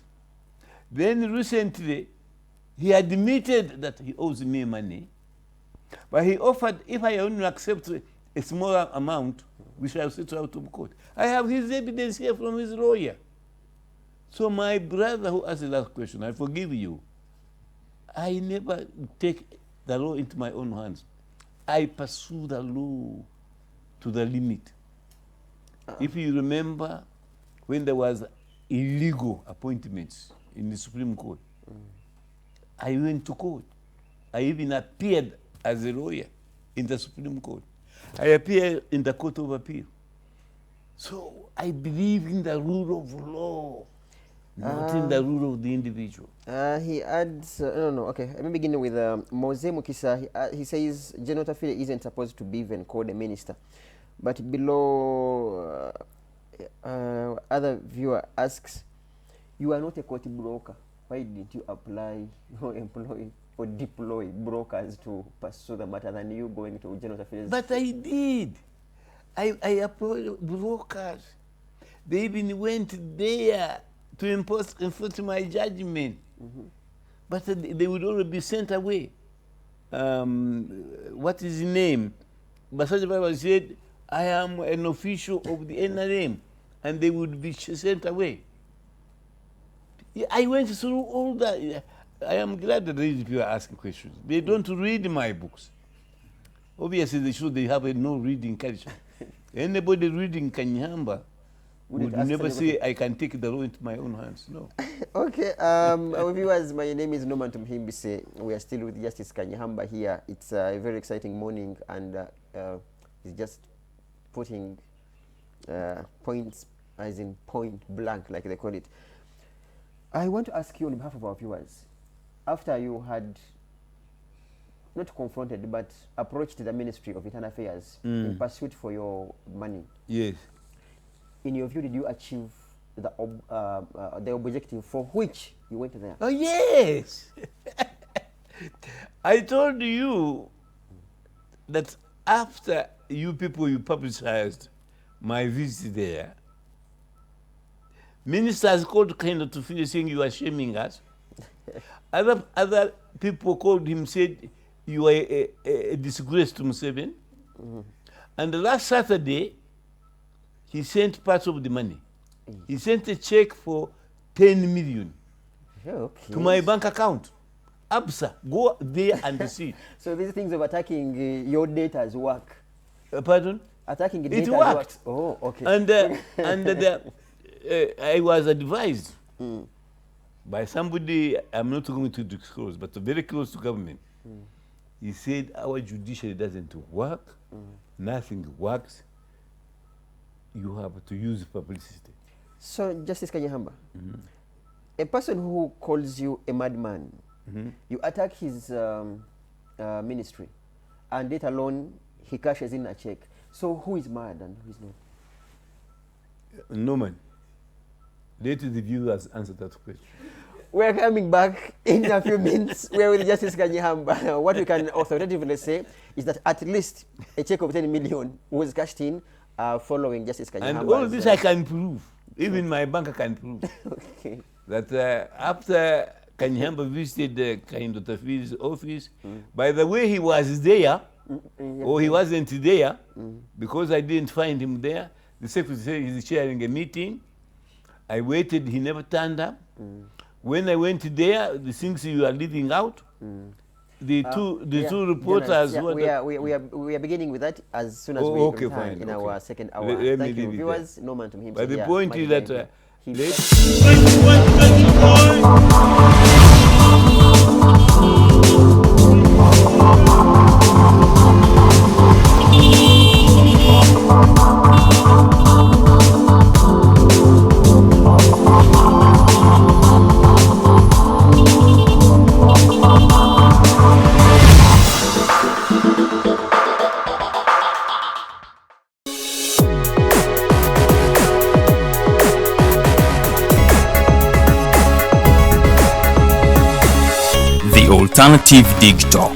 Then recently, he admitted that he owes me money, but he offered, if I only accept a smaller amount, we shall settle out of court. I have his evidence here from his lawyer. So my brother who asked the last question, I forgive you. I never take the law into my own hands. I pursue the law to the limit. If you remember, when there was illegal appointments in the Supreme Court, I went to court. I even appeared as a lawyer in the Supreme Court. I appeared in the Court of Appeal. So I believe in the rule of law, not in the rule of the individual. He adds, okay, let me begin with Mose Mukisa. He says General Otafiire isn't supposed to be even called a minister. But below, other viewer asks, you are not a court broker. Why didn't you apply or employ or deploy brokers to pursue the matter than you going to General Affairs? But I did. I employed brokers. They even went there to enforce my judgment. But they would already be sent away. What is his name? Basajabalaba said, I am an official of the NRM, and they would be sent away. I went through all that. I am glad that these people are asking questions. They don't read my books. Obviously, they have a no reading culture. Anybody reading Kanyeihamba would never say, I can take the law into my own hands. No. Okay, our viewers, my name is Norman Tumuhimbise. We are still with Justice Kanyeihamba here. It's a very exciting morning, and he's just putting points as in point blank, like they call it. I want to ask you on behalf of our viewers, after you had not confronted but approached the Ministry of Internal Affairs in pursuit for your money. Yes. In your view, did you achieve the objective for which you went there? Oh, yes. I told you that after you publicized my visit there, ministers called Kahinda Otafiire saying you are shaming us. Other people called him, said you are a disgrace to Museveni. And the last Saturday, he sent part of the money. He sent a check for 10 million to my bank account. ABSA, go there and see. So these things of attacking your data's work. Pardon? Attacking the It data worked. Oh, okay. And I was advised by somebody I'm not going to disclose, but very close to government. He said our judiciary doesn't work, nothing works. You have to use publicity. So, Justice Kanyeihamba, a person who calls you a madman, you attack his ministry, and let alone he cashes in a check. So, who is mad and who is not? Norman, let the viewers answer that question. We're coming back in a few minutes. We're with Justice Kanyeihamba. What we can authoritatively say is that at least a check of 10 million was cashed in following Justice Kanyeihamba. And all this I can prove. Even my banker can prove Okay. that after Kanyeihamba visited Kahinda Otafiire's office, by the way he was there, or he wasn't there, because I didn't find him there, the secretary said he's chairing a meeting. I waited, he never turned up. When I went there, the things you are leaving out, the two reporters. Yeah, we are beginning with that as soon as we return in our second hour. Thank you, viewers. Norman Tumuhimbise. But the point is that Alternative Dig Talk.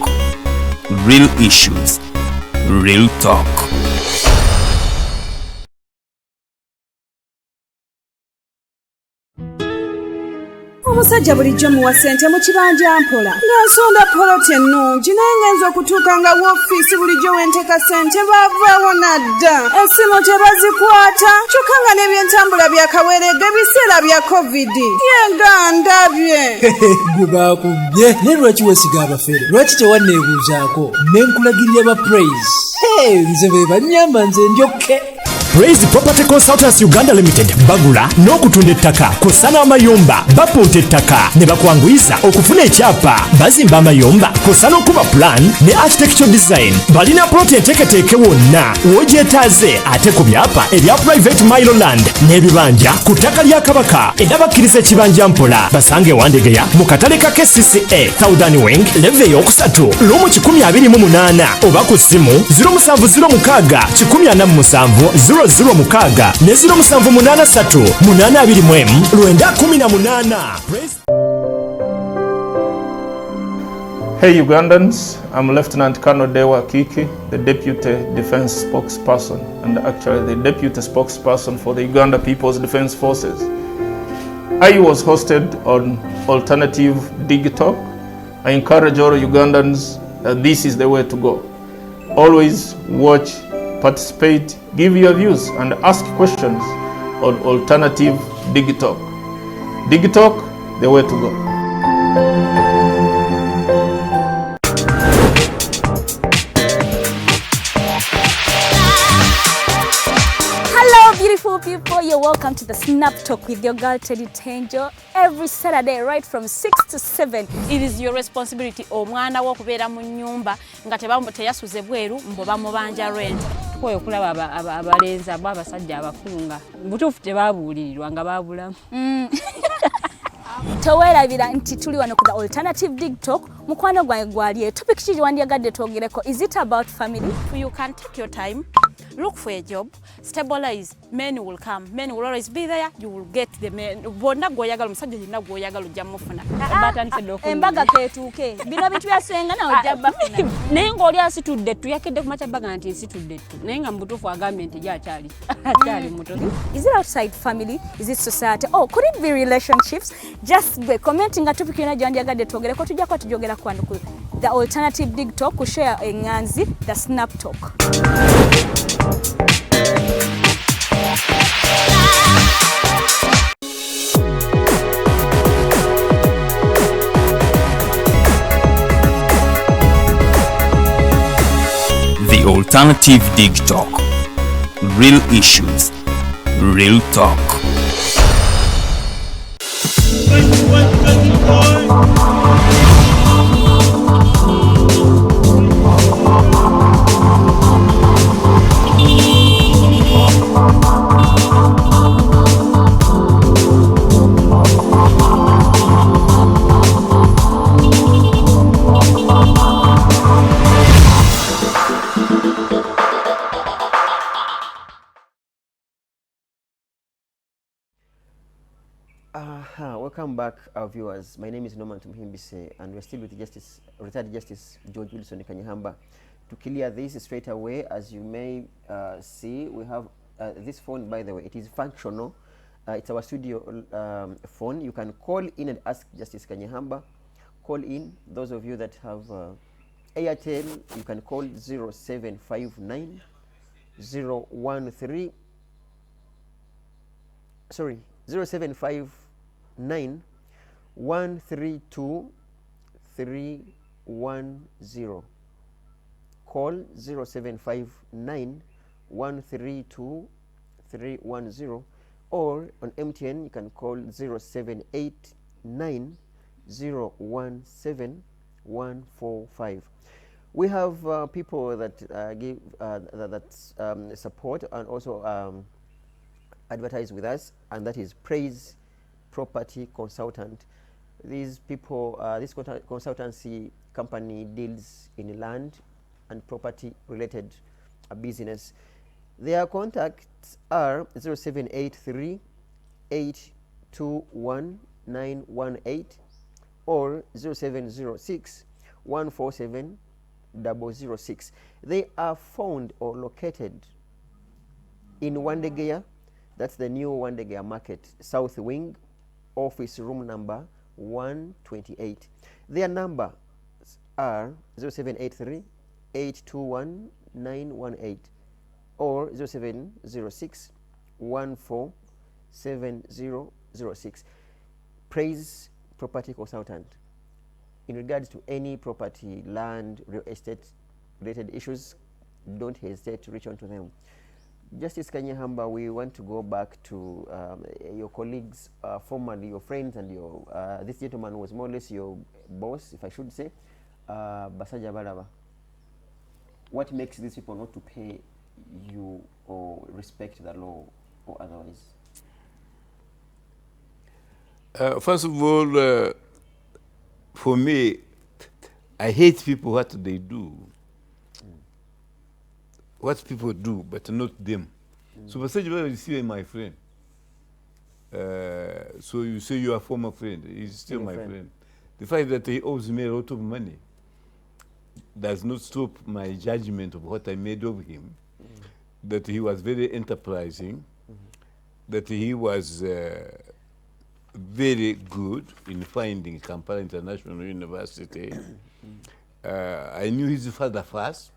Real issues, real talk. Omusajja bulijjo muwa ssente mu kibanja mpola ng'asonda poloti ennungi naye ngenza okutuuka nga woofiisi bulijjo wenteeka ssente baavaawo nadda essimu tebazikwata kyokka nga n'ebyentambula byakaweeredde biseera bya covid yegandabye gwe baakubye naye lwaki weesiga abafere lwaki tewanneebuuzaako ne nkulagirira ba praise nze be bannyamba nze njokke Praise Property Consultants Uganda Limited bagula n'okutunda ettaka kosa n'amayumba bapunta ettaka ne bakwanguyiza okufuna ekyapa bazimba amayumba kosa n'okuba plan ne architectural design balina plot enteeketeeke wonna w'ogyetaaze ate ku byapa ebya private mile land n'ebibanja ku ttaka lya kabaka era bakkiriza ekibanja mpola basange Wandegeya mu katale ka KCCA Southern Wing leve ey'okusatu lumu 128 oba ku ssimu 0706 147 006 ne 0783 821 918. Hey Ugandans, I'm Lieutenant Colonel Dewa Kiki, the Deputy Defense Spokesperson and actually the Deputy Spokesperson for the Uganda People's Defense Forces. I was hosted on Alternative Dig Talk. I encourage all Ugandans that this is the way to go. Always watch, participate, give your views and ask questions on Alternative Dig Talk. Dig Talk, the way to go. Hello beautiful people, you're welcome to the Snap Talk with your girl Teddy Tenjo every Saturday right from 6 to 7. It is your responsibility omwana wo kubeera mu nyumba nga teyasuze bweru mbo bamubanja rent. Koyo kulaba abalenzi abasajja abakunga butuufu tebabuulirirwa nga babulamu. Towerabira nti tuli wano ku the Alternative Dig Talk. Mukwano gwange gwali topic kiri wandyagadde twogereko. Is it about family? You can take your time, look for a job, stabilize, men will come, men will always be there, you will get the men. Bonna gwoyagala musajja yenna gwoyagala ojja mufuna. Embaga ketuuke bino bintu byasenga nawe ojja bafuna. Naye ng'oli asitudde ttu yakedde ku makyabbaga nti nsitudde ttu naye nga mubutuufu agambye nti akyali muto. Is it outside family? Is it society? Oh, could it be relationships? Just be commenting a topic yona gyandyagadde twogereko tujja kuba tujogera ku wano ku the Alternative Dig Talk ku share enganzi the Snap Talk. The Alternative Dig Talk. Real issues, real talk. Welcome back, our viewers. My name is Norman Tumuhimbise, and we're still with retired Justice George Wilson Kanyeihamba. To clear this straight away, as you may see, we have this phone, by the way, it is functional, It's our studio phone. You can call in and ask Justice Kanyeihamba. Call in. Those of you that have Airtel, you can call 0759 013 sorry 0759 132 310. Call 0759 132 310, or on MTN you can call 0789 017 145. We have people that give support and also advertise with us, and that is Praise Property Consultant. These people, this consultancy company deals in land and property related business. Their contacts are 0783 821 918 or 0706 147 006. They are found or located in Wandegeya, that's the new Wandegeya Market, South Wing, office room number 128. Their numbers are 0783 821 918 or 0706 147006. Praise Property Consultant. In regards to any property, land, real estate related issues, don't hesitate to reach out to them. Justice Kanyeihamba, we want to go back to your colleagues, formerly your friends, and your this gentleman was more or less your boss, if I should say, Basaja Balaba. What makes these people not to pay you or respect the law or otherwise? First of all, for me, I hate people what they do. What people do, but not them. So Basaja is still my friend. So you say you are a former friend. He's still my friend. The fact that he owes me a lot of money does not stop my judgment of what I made of him. That he was very enterprising, that he was very good in finding Kampala International University. I knew his father first.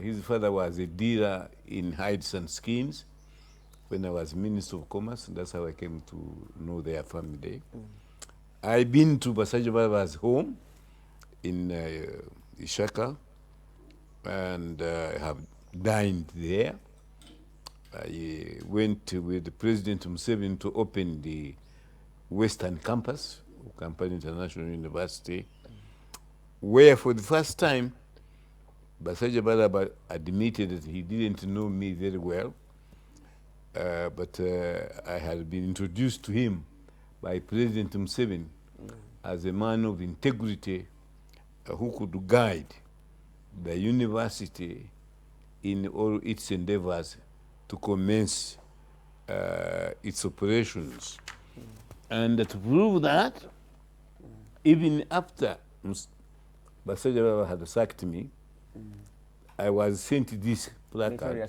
His father was a dealer in hides and skins when I was Minister of Commerce. That's how I came to know their family. I've been to Basaja Balaba's home in Ishaka, and I have dined there. I went with the President Museveni to open the Western Campus of Kampala International University, where for the first time Basaja Balaba admitted that he didn't know me very well, but I had been introduced to him by President Museveni as a man of integrity who could guide the university in all its endeavors to commence its operations. And to prove that, even after Basaja Balaba had sacked me, I was sent this placard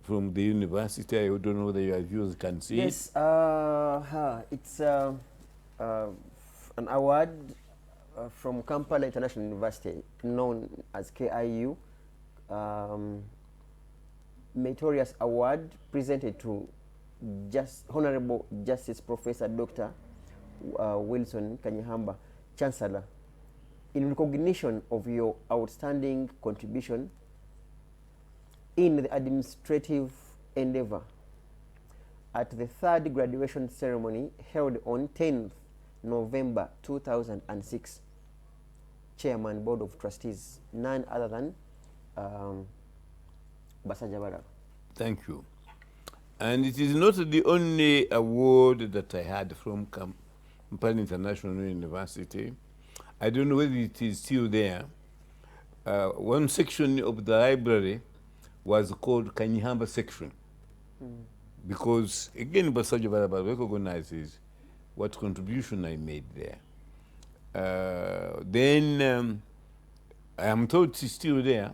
from the university. I don't know whether your viewers can see it. Yes, it's an award from Kampala International University, known as KIU. Meritorious Award presented to Honorable Justice Professor Dr. Wilson Kanyeihamba, Chancellor, in recognition of your outstanding contribution in the administrative endeavor at the third graduation ceremony held on 10th November 2006. Chairman, Board of Trustees, none other than Basaja Balaba. Thank you. And it is not the only award that I had from Kampala International University. I don't know whether it is still there. One section of the library was called Kanyeihamba section. Because, again, Basaja Balaba recognizes what contribution I made there. Then I am told it's still there.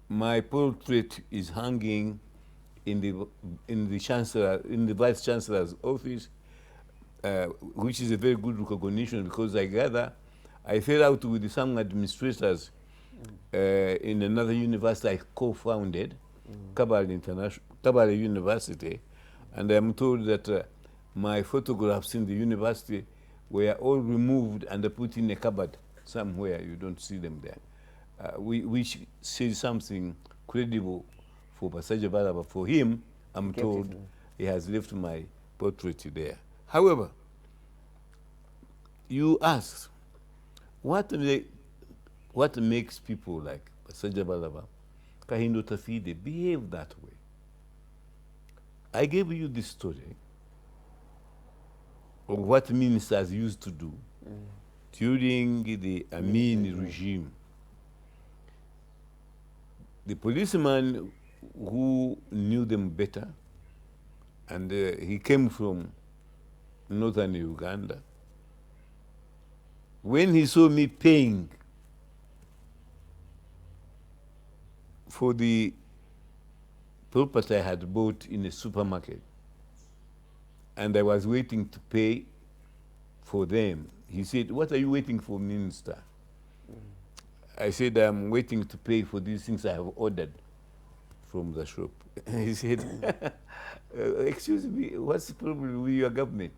My portrait is hanging in the chancellor, in the vice chancellor's office, which is a very good recognition, because I gather I fell out with some administrators in another university I co-founded, Kabale University, and I'm told that my photographs in the university were all removed and put in a cupboard somewhere. You don't see them there, which says something credible for Basaja Balaba. For him, I'm told he has left my portrait there. However, you ask, what makes people like Basaja Balaba, Kahinda Otafiire behave that way? I gave you this story of what ministers used to do during the Amin regime. The policeman who knew them better, and he came from northern Uganda, when he saw me paying for the property I had bought in a supermarket, and I was waiting to pay for them, he said, "What are you waiting for, Minister?" I said, "I'm waiting to pay for these things I have ordered from the shop." He said, "Excuse me, what's the problem with your government?"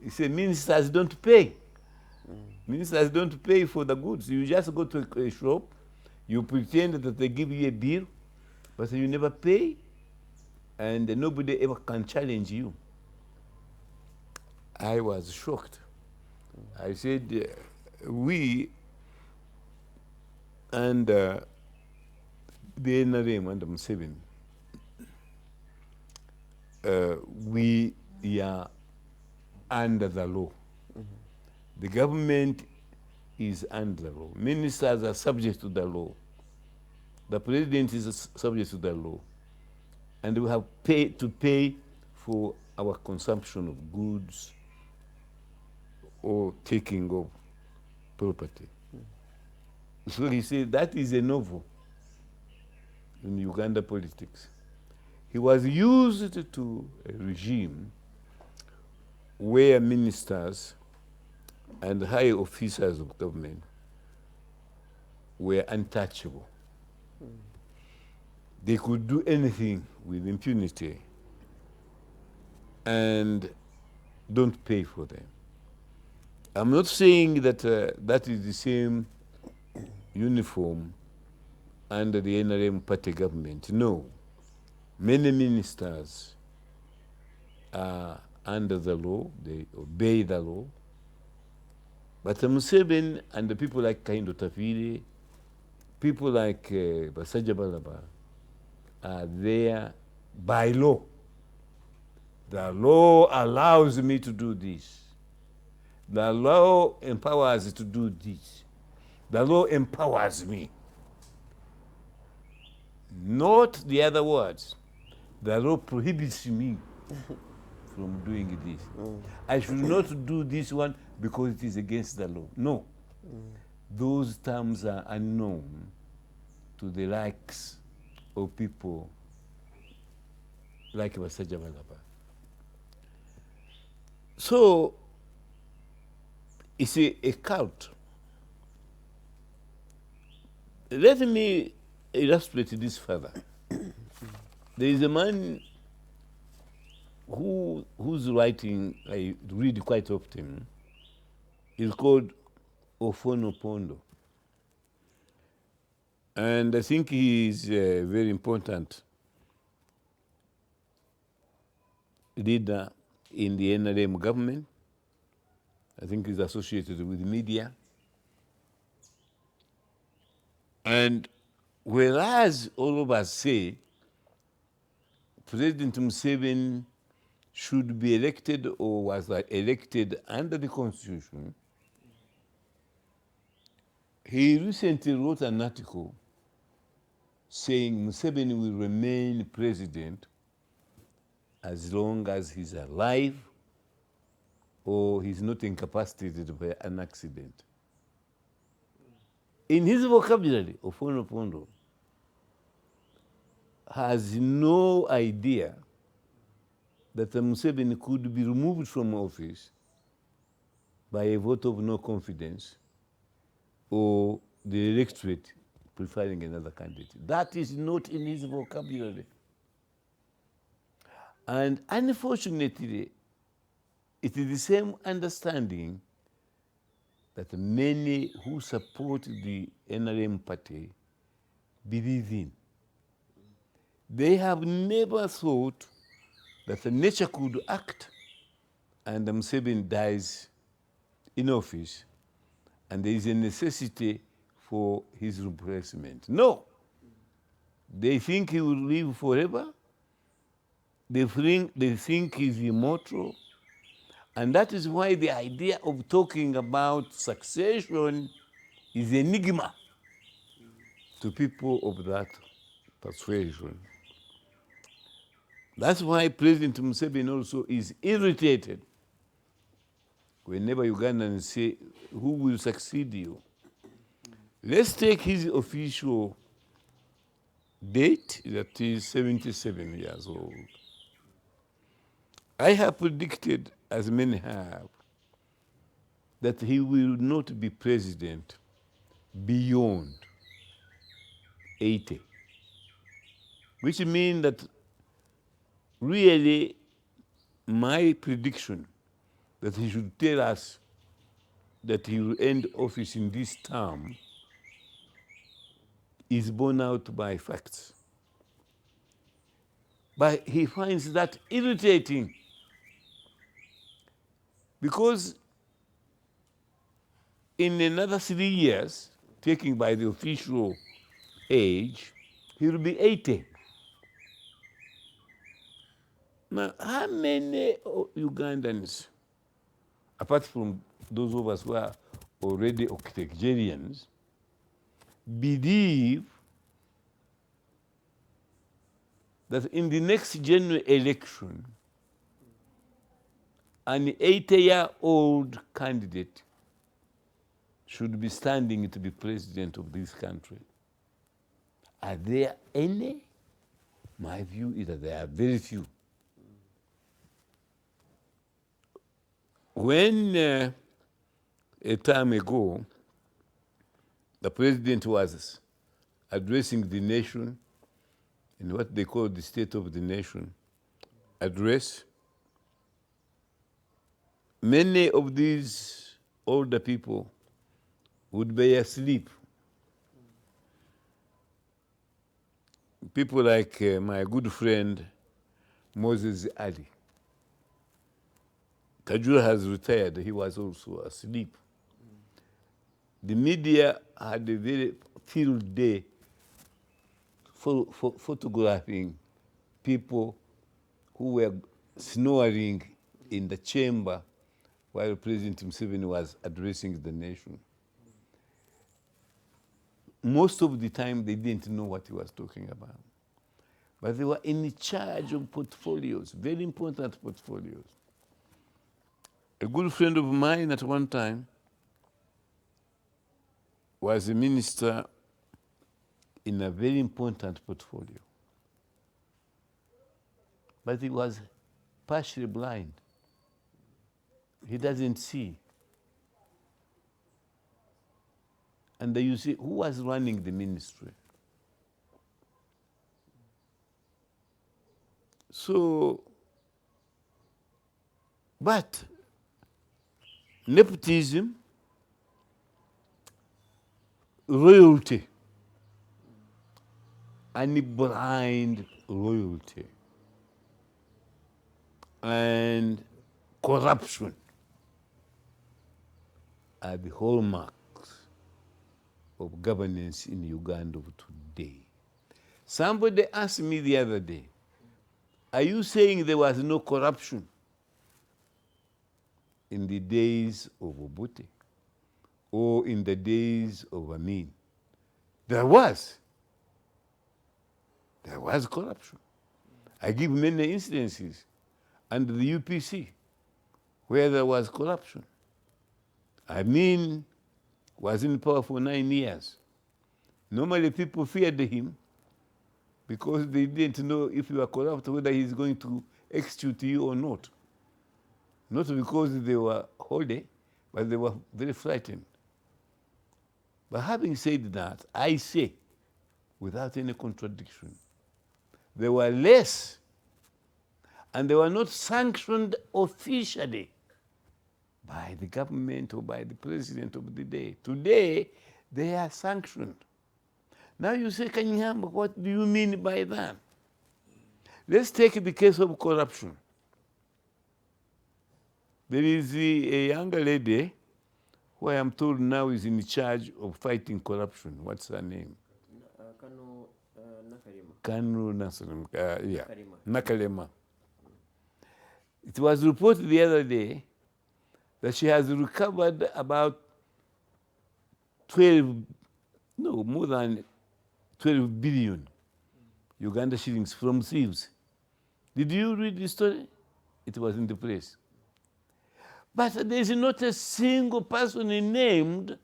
He said, "Ministers don't pay. Ministers don't pay for the goods. You just go to a shop, you pretend that they give you a bill, but you never pay, and nobody ever can challenge you." I was shocked. I said, we and the NRM and Museveni, we are under the law. The government is under the law. Ministers are subject to the law. The president is subject to the law. And we have to pay for our consumption of goods or taking of property. So he said that is a novel in Uganda politics. He was used to a regime where ministers and high officers of government were untouchable. They could do anything with impunity and don't pay for them. I'm not saying that that is the same uniform under the NRM party government. No. Many ministers are under the law, they obey the law. But Museveni and the people like Kahinda Otafiire, people like Basaja Balaba, are there by law. The law allows me to do this. The law empowers to do this. The law empowers me. Not the other words. The law prohibits me from doing this. I should not do this one because it is against the law. No. Those terms are unknown to the likes of people like Basaja Balaba. So, it's a cult. Let me illustrate this further. There is a man whose writing I read quite often. Is called Ofonopondo. And I think he is a very important leader in the NRM government. I think he's associated with media. And whereas all of us say President Museveni should be elected or was elected under the Constitution, he recently wrote an article saying Museveni will remain president as long as he's alive or he's not incapacitated by an accident. In his vocabulary, Ofonopondo, has no idea that Museveni could be removed from office by a vote of no confidence or the electorate preferring another candidate. That is not in his vocabulary. And unfortunately, it is the same understanding that many who support the NRM party believe in. They have never thought that the nature could act and Museveni dies in office and there is a necessity for his replacement. No. They think he will live forever. They think he's immortal. And that is why the idea of talking about succession is an enigma to people of that persuasion. That's why President Museveni also is irritated whenever Ugandans say, who will succeed you? Let's take his official date, that is 77 years old. I have predicted, as many have, that he will not be president beyond 80, which means that really my prediction that he should tell us that he will end office in this term is borne out by facts. But he finds that irritating because in another 3 years, taking by the official age, he will be 80. Now, how many Ugandans, apart from those of us who are already octogenarians, believe that in the next general election, an 80-year-old candidate should be standing to be president of this country? Are there any? My view is that there are very few. When a time ago, the president was addressing the nation in what they call the State of the Nation address, many of these older people would be asleep. People like my good friend Moses Ali. Kajura has retired, he was also asleep. The media had a very field day for photographing people who were snoring in the chamber while President Museveni was addressing the nation. Most of the time, they didn't know what he was talking about. But they were in charge of portfolios, very important portfolios. A good friend of mine at one time was a minister in a very important portfolio. But he was partially blind. He doesn't see. And you see, who was running the ministry? So, but nepotism, royalty, and blind royalty, and corruption are the hallmarks of governance in Uganda of today. Somebody asked me the other day, are you saying there was no corruption in the days of Obote or in the days of Amin? There was. There was corruption. I give many instances under the UPC where there was corruption. Amin was in power for 9 years. Normally people feared him because they didn't know if you are corrupt, whether he's going to execute you or not. Not because they were holy, but they were very frightened. But having said that, I say, without any contradiction, they were less, and they were not sanctioned officially by the government or by the president of the day. Today, they are sanctioned. Now you say, Kanyeihamb, what do you mean by that? Let's take the case of corruption. There is a younger lady who I am told now is in charge of fighting corruption. What's her name? Nakalema. It was reported the other day that she has recovered about more than 12 billion Uganda shillings from thieves. Did you read the story? It was in the press. But there is not a single person named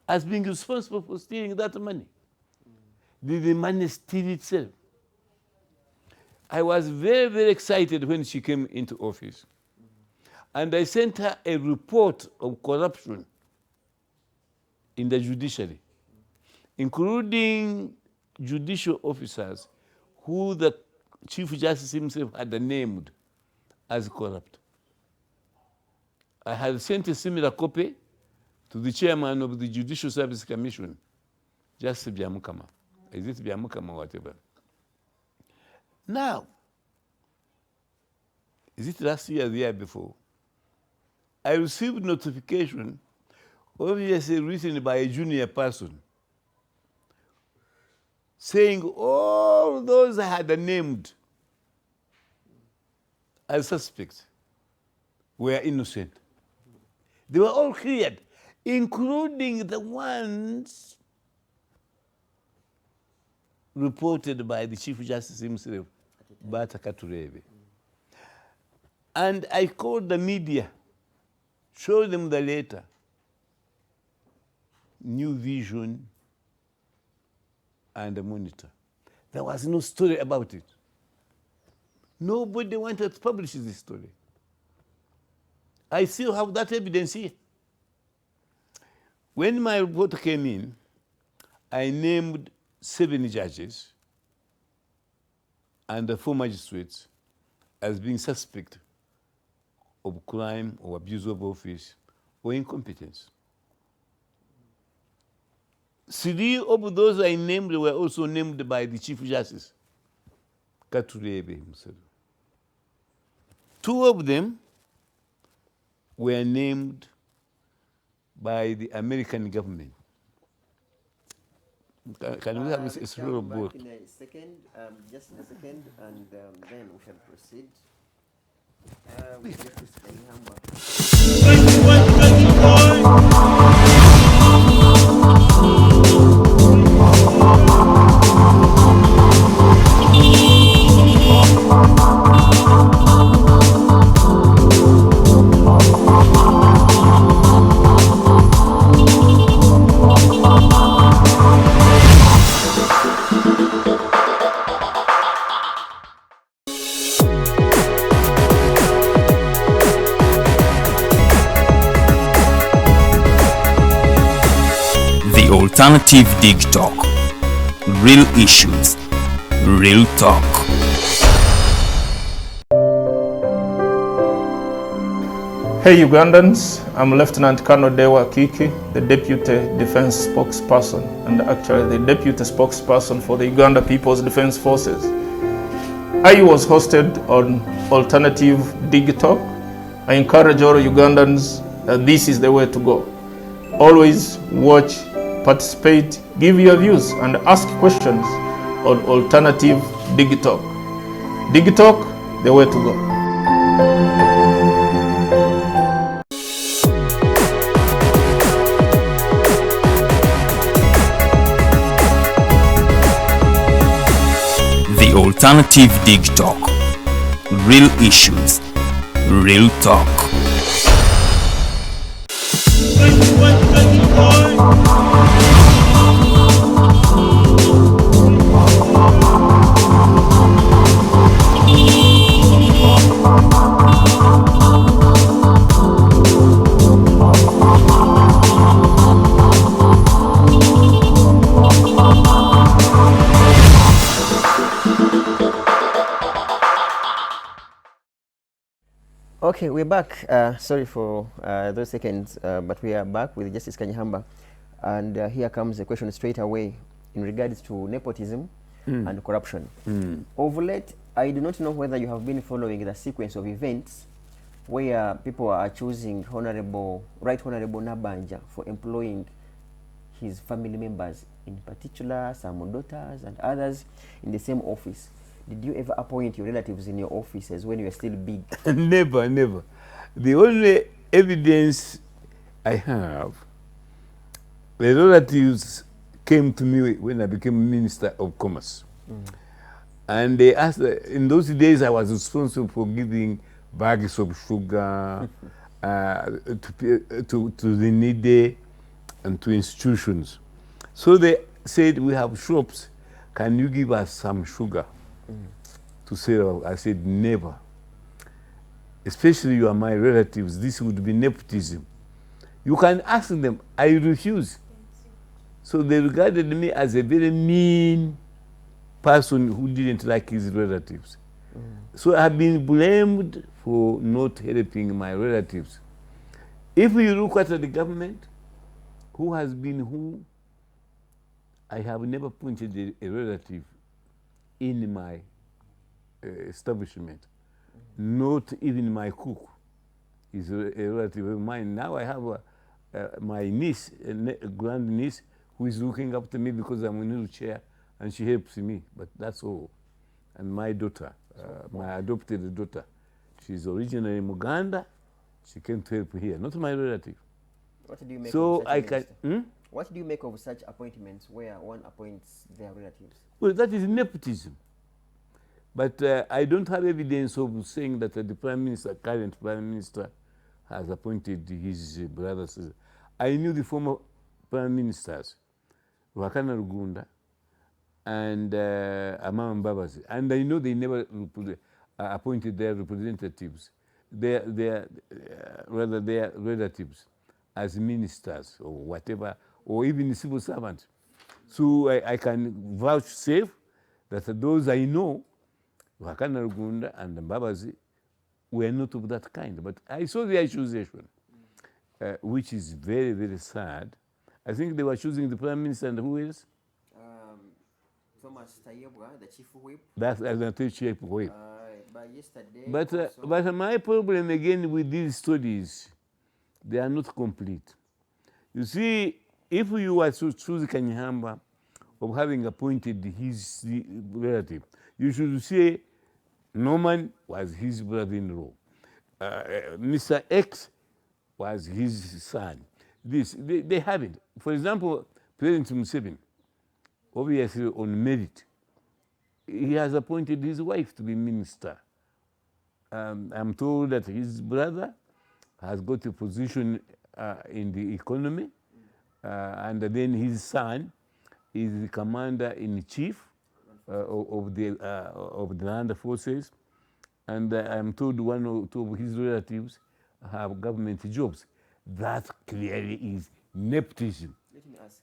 as being responsible for stealing that money. Did the money steal itself? I was very, very excited when she came into office. And I sent her a report of corruption in the judiciary, including judicial officers who the Chief Justice himself had named as corrupt. I had sent a similar copy to the chairman of the Judicial Service Commission, Justice Byamukama. Is it Byamukama or whatever? Now, is it last year or the year before? I received notification, obviously written by a junior person, saying all those I had named as suspects were innocent. They were all cleared, including the ones reported by the Chief Justice himself, Bata Katurebe. And I called the media, showed them the letter, New Vision, and the Monitor. There was no story about it. Nobody wanted to publish this story. I still have that evidence here. When my report came in, I named 7 judges and the 4 magistrates as being suspect of crime or abuse of office or incompetence. 3 of those I named were also named by the Chief Justice, Katurebe himself. 2 of them were named by the American government. Can we have a slow boat? In a second, just a second, and then we shall proceed. With Justice Kanyeihamba. Alternative Dig Talk. Real issues, real talk. Hey Ugandans, I'm Lieutenant Colonel Dewa Kiki, the Deputy Defense Spokesperson and actually the Deputy Spokesperson for the Uganda People's Defense Forces. I was hosted on Alternative Dig Talk. I encourage all Ugandans that this is the way to go. Always watch, participate, give your views and ask questions on Alternative Dig Talk. Dig Talk, the way to go. The Alternative Dig Talk. Real issues, real talk. Okay, we're back. Sorry for those seconds, but we are back with Justice Kanyeihamba. And here comes a question straight away in regards to nepotism and corruption. Of late, I do not know whether you have been following the sequence of events where people are choosing Right Honorable Nabanja for employing his family members, in particular some daughters and others, in the same office. Did you ever appoint your relatives in your offices when you were still big? Never, never. The only evidence I have, the relatives came to me when I became Minister of Commerce. And they asked, in those days I was responsible for giving bags of sugar to the needy and to institutions. So they said, we have shops, can you give us some sugar to sell? I said, never. Especially you are my relatives, this would be nepotism. You can ask them, I refuse. So they regarded me as a very mean person who didn't like his relatives. So I've been blamed for not helping my relatives. If you look at the government, who has been who, I have never appointed a relative in my establishment. Not even my cook is a relative of mine. Now I have my niece, a grand niece, who is looking up to me because I'm in a wheelchair, and she helps me, but that's all. And my daughter, my adopted daughter, she's originally in Uganda. She came to help here, not my relative. What do you make so of I such can. What do you make of such appointments where one appoints their relatives? Well, that is nepotism. But I don't have evidence of saying that the Prime Minister, current Prime Minister, has appointed his brothers. I knew the former Prime Ministers, Wakana Rugunda and Amama Mbabazi, and I know they never appointed their representatives, their relatives as ministers or whatever, or even civil servants. So I can vouchsafe that those I know, Wakana Rugunda and Mbabazi, were not of that kind. But I saw the accusation, which is very, very sad. I think they were choosing the Prime Minister and who else? Thomas Tayebwa, the Chief Whip. That's the Chief Whip. Yesterday but my problem again with these studies, they are not complete. You see, if you were to choose Kanyeihamba of having appointed his relative, you should say Norman was his brother-in-law. Mr. X was his son. They haven't. For example, President Museveni, obviously on merit, he has appointed his wife to be minister. I'm told that his brother has got a position in the economy, and then his son is the commander-in-chief of the land forces, and I'm told one or two of his relatives have government jobs. That clearly is nepotism. Let me ask,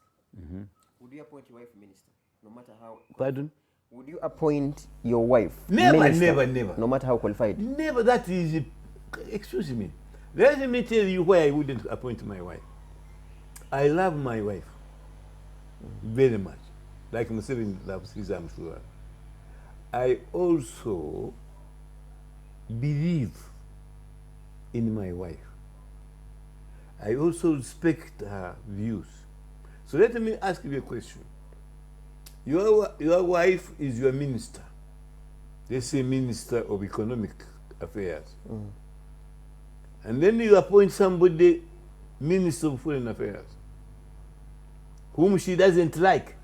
would you appoint your wife minister, no matter how... Pardon? Would you appoint your wife Never. No matter how qualified? Never. That is... Excuse me. Let me tell you why I wouldn't appoint my wife. I love my wife very much. Like Museveni loves his, I'm sure. I also believe in my wife. I also respect her views. So let me ask you a question. Your wife is your minister. Let's say Minister of Economic Affairs. And then you appoint somebody Minister of Foreign Affairs, whom she doesn't like.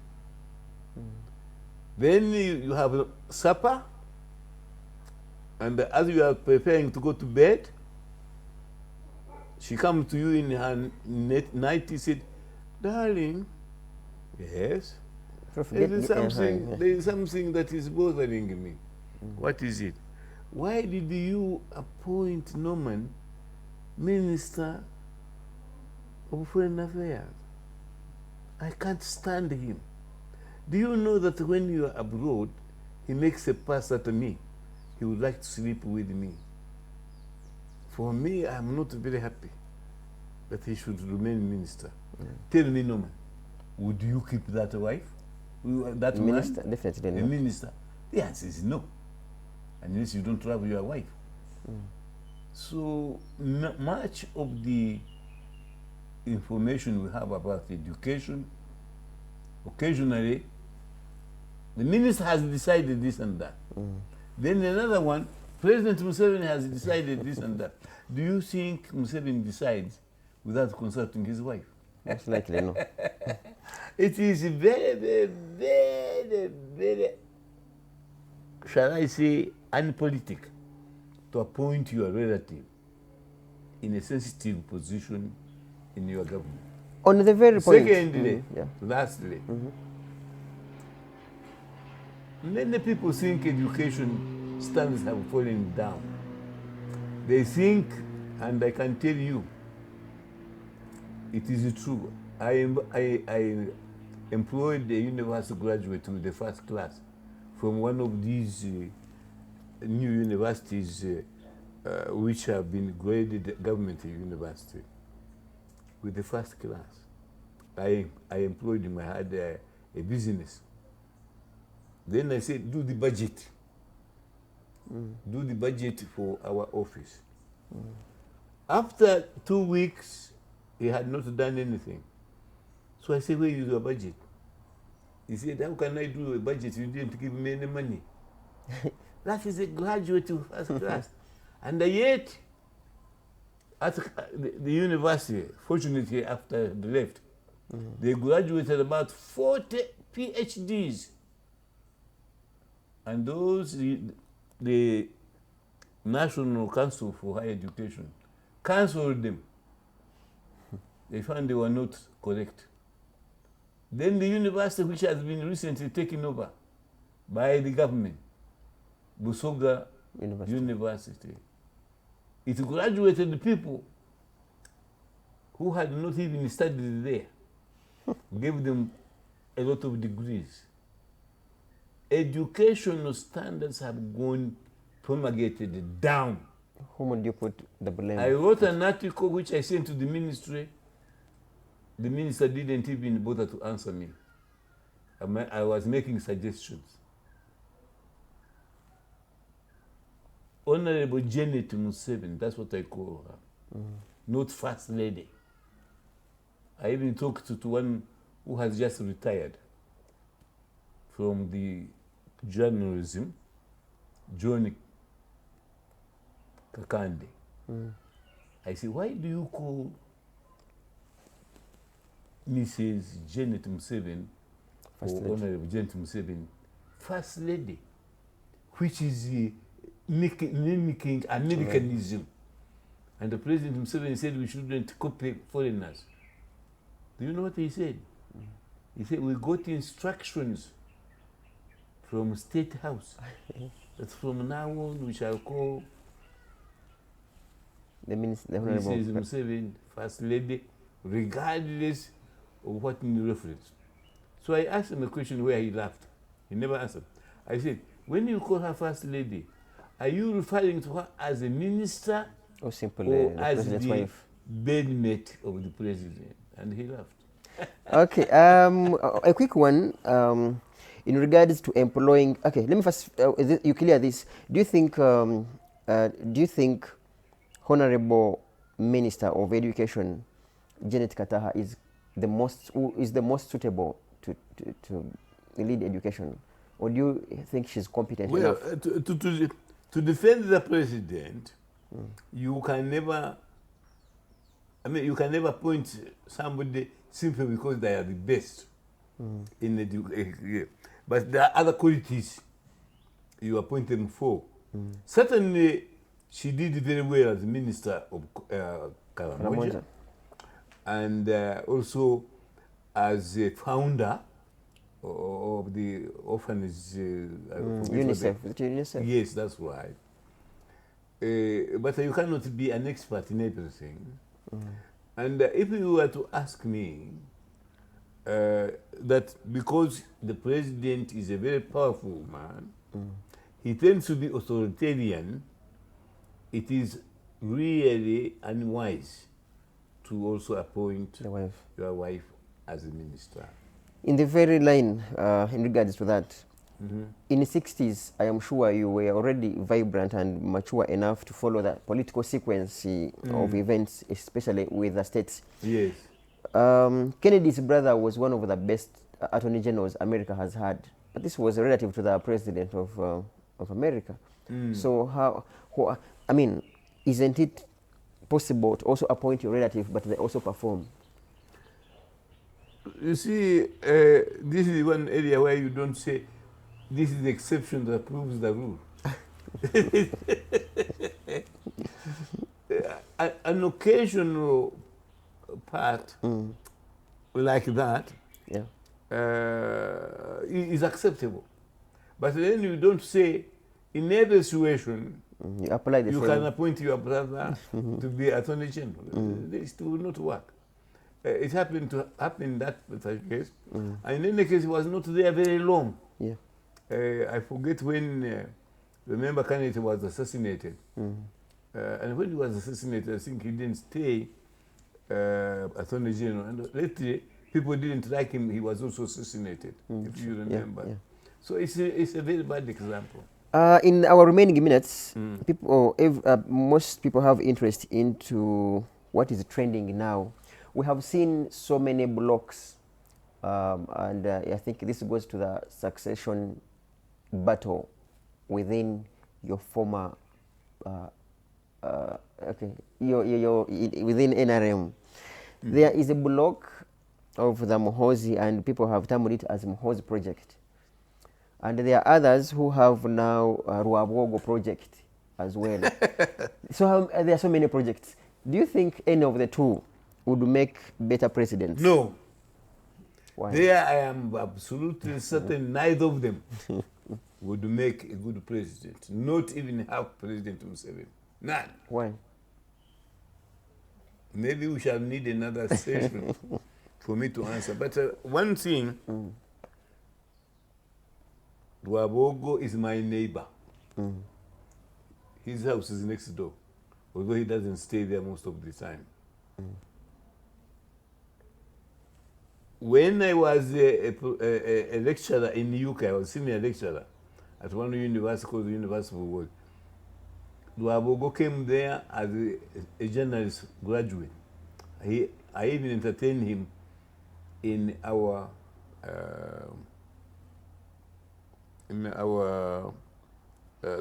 Then you have supper, and as you are preparing to go to bed, she comes to you in her night, she said, darling, yes, there is something that is bothering me. What is it? Why did you appoint Norman Minister of Foreign Affairs? I can't stand him. Do you know that when you are abroad, he makes a pass at me? He would like to sleep with me. For me, I'm not very happy that he should remain minister. Tell me, Norman, would you keep that wife? That Minister, man? definitely The no. minister? The answer is no. Unless you don't travel your wife. So much of the information we have about education, occasionally, the minister has decided this and that. Then another one, President Museveni has decided this and that. Do you think Museveni decides without consulting his wife? Most likely no. It is very, very, very, very, shall I say, unpolitical to appoint your relative in a sensitive position in your government. On the very point. Secondly, yeah. lastly, many people think education standards have fallen down. They think, and I can tell you, it is true. I employed a university graduate with the first class from one of these new universities which have been graded government university with the first class. I employed him. I had a business. Then I said, do the budget. Do the budget for our office. After 2 weeks, he had not done anything. So I said, where is your budget? He said, how can I do a budget? You didn't give me any money. That is a graduate of first class. And yet, at the university, fortunately after they left, they graduated about 40 PhDs. And those, the National Council for Higher Education cancelled them. They found they were not correct. Then the university, which has been recently taken over by the government, Busoga University, it graduated the people who had not even studied there, gave them a lot of degrees. Educational standards have gone promulgated down. Whom would you put the blame? I wrote an article which I sent to the ministry. The minister didn't even bother to answer me. I was making suggestions. Honorable Janet Museveni, that's what I call her, not First Lady. I even talked to one who has just retired from the journalism, John Kakande. I said, why do you call Mrs. Janet Museveni, or Honorable Janet Museveni, First Lady, which is mimicking Americanism? And the President Museveni said we shouldn't copy foreigners. Do you know what he said? He said, we got instructions from State House that from now on we shall call the minister, Mrs. Museveni First Lady, regardless of what in reference. So I asked him a question where he laughed. He never answered. I said, when you call her First Lady, are you referring to her as a minister or simply as the the wife? bedmate of the president? And he laughed. Okay, a quick one in regards to employing. Okay, let me first you clear this. Do you think Honorable Minister of Education Janet Kataha is the most suitable to lead education, or do you think she's competent enough? To defend the president, you can never. I mean, you can never point somebody simply because they are the best in education. But there are other qualities you appoint them for. Certainly, she did very well as Minister of Karamoja, and also as a founder of the orphanage. UNICEF. Yes, that's right. But you cannot be an expert in everything. And if you were to ask me that because the president is a very powerful man, he tends to be authoritarian, it is really unwise to also appoint your wife as a minister. In the very line, in regards to that, in the 60s, I am sure you were already vibrant and mature enough to follow the political sequence of events, especially with the states. Yes. Kennedy's brother was one of the best attorney generals America has had, but this was relative to the president of America. So I mean, isn't it possible to also appoint your relative, but they also perform? You see, this is one area where you don't say, this is the exception that proves the rule. An occasional part like that is acceptable. But then you don't say, in every situation, you apply the you same. can appoint your brother to be Attorney General. This will not work. It happened to happen that case, and in any case, it was not there very long. Yeah. I forget when, remember Kennedy was assassinated. And when he was assassinated, I think he didn't stay Attorney General. And lately, people didn't like him. He was also assassinated, if you remember. Yeah. So it's a very bad example. In our remaining minutes, most people have interest into what is trending now. We have seen so many blocks, and I think this goes to the succession battle within your former, within NRM. There is a block of the Muhoozi, and people have termed it as Muhoozi Project. And there are others who have now Ruabogo Project as well. So there are so many projects. Do you think any of the two would make better presidents? No. Why? There I am absolutely certain neither of them would make a good president. Not even half President Museveni. None. Why? Maybe we shall need another session for me to answer. But one thing, Ruabogo is my neighbor. His house is next door, although he doesn't stay there most of the time. When I was a lecturer in the UK, I was senior lecturer at one university called the University of World. Ruabogo came there as a journalist graduate. I even entertained him in our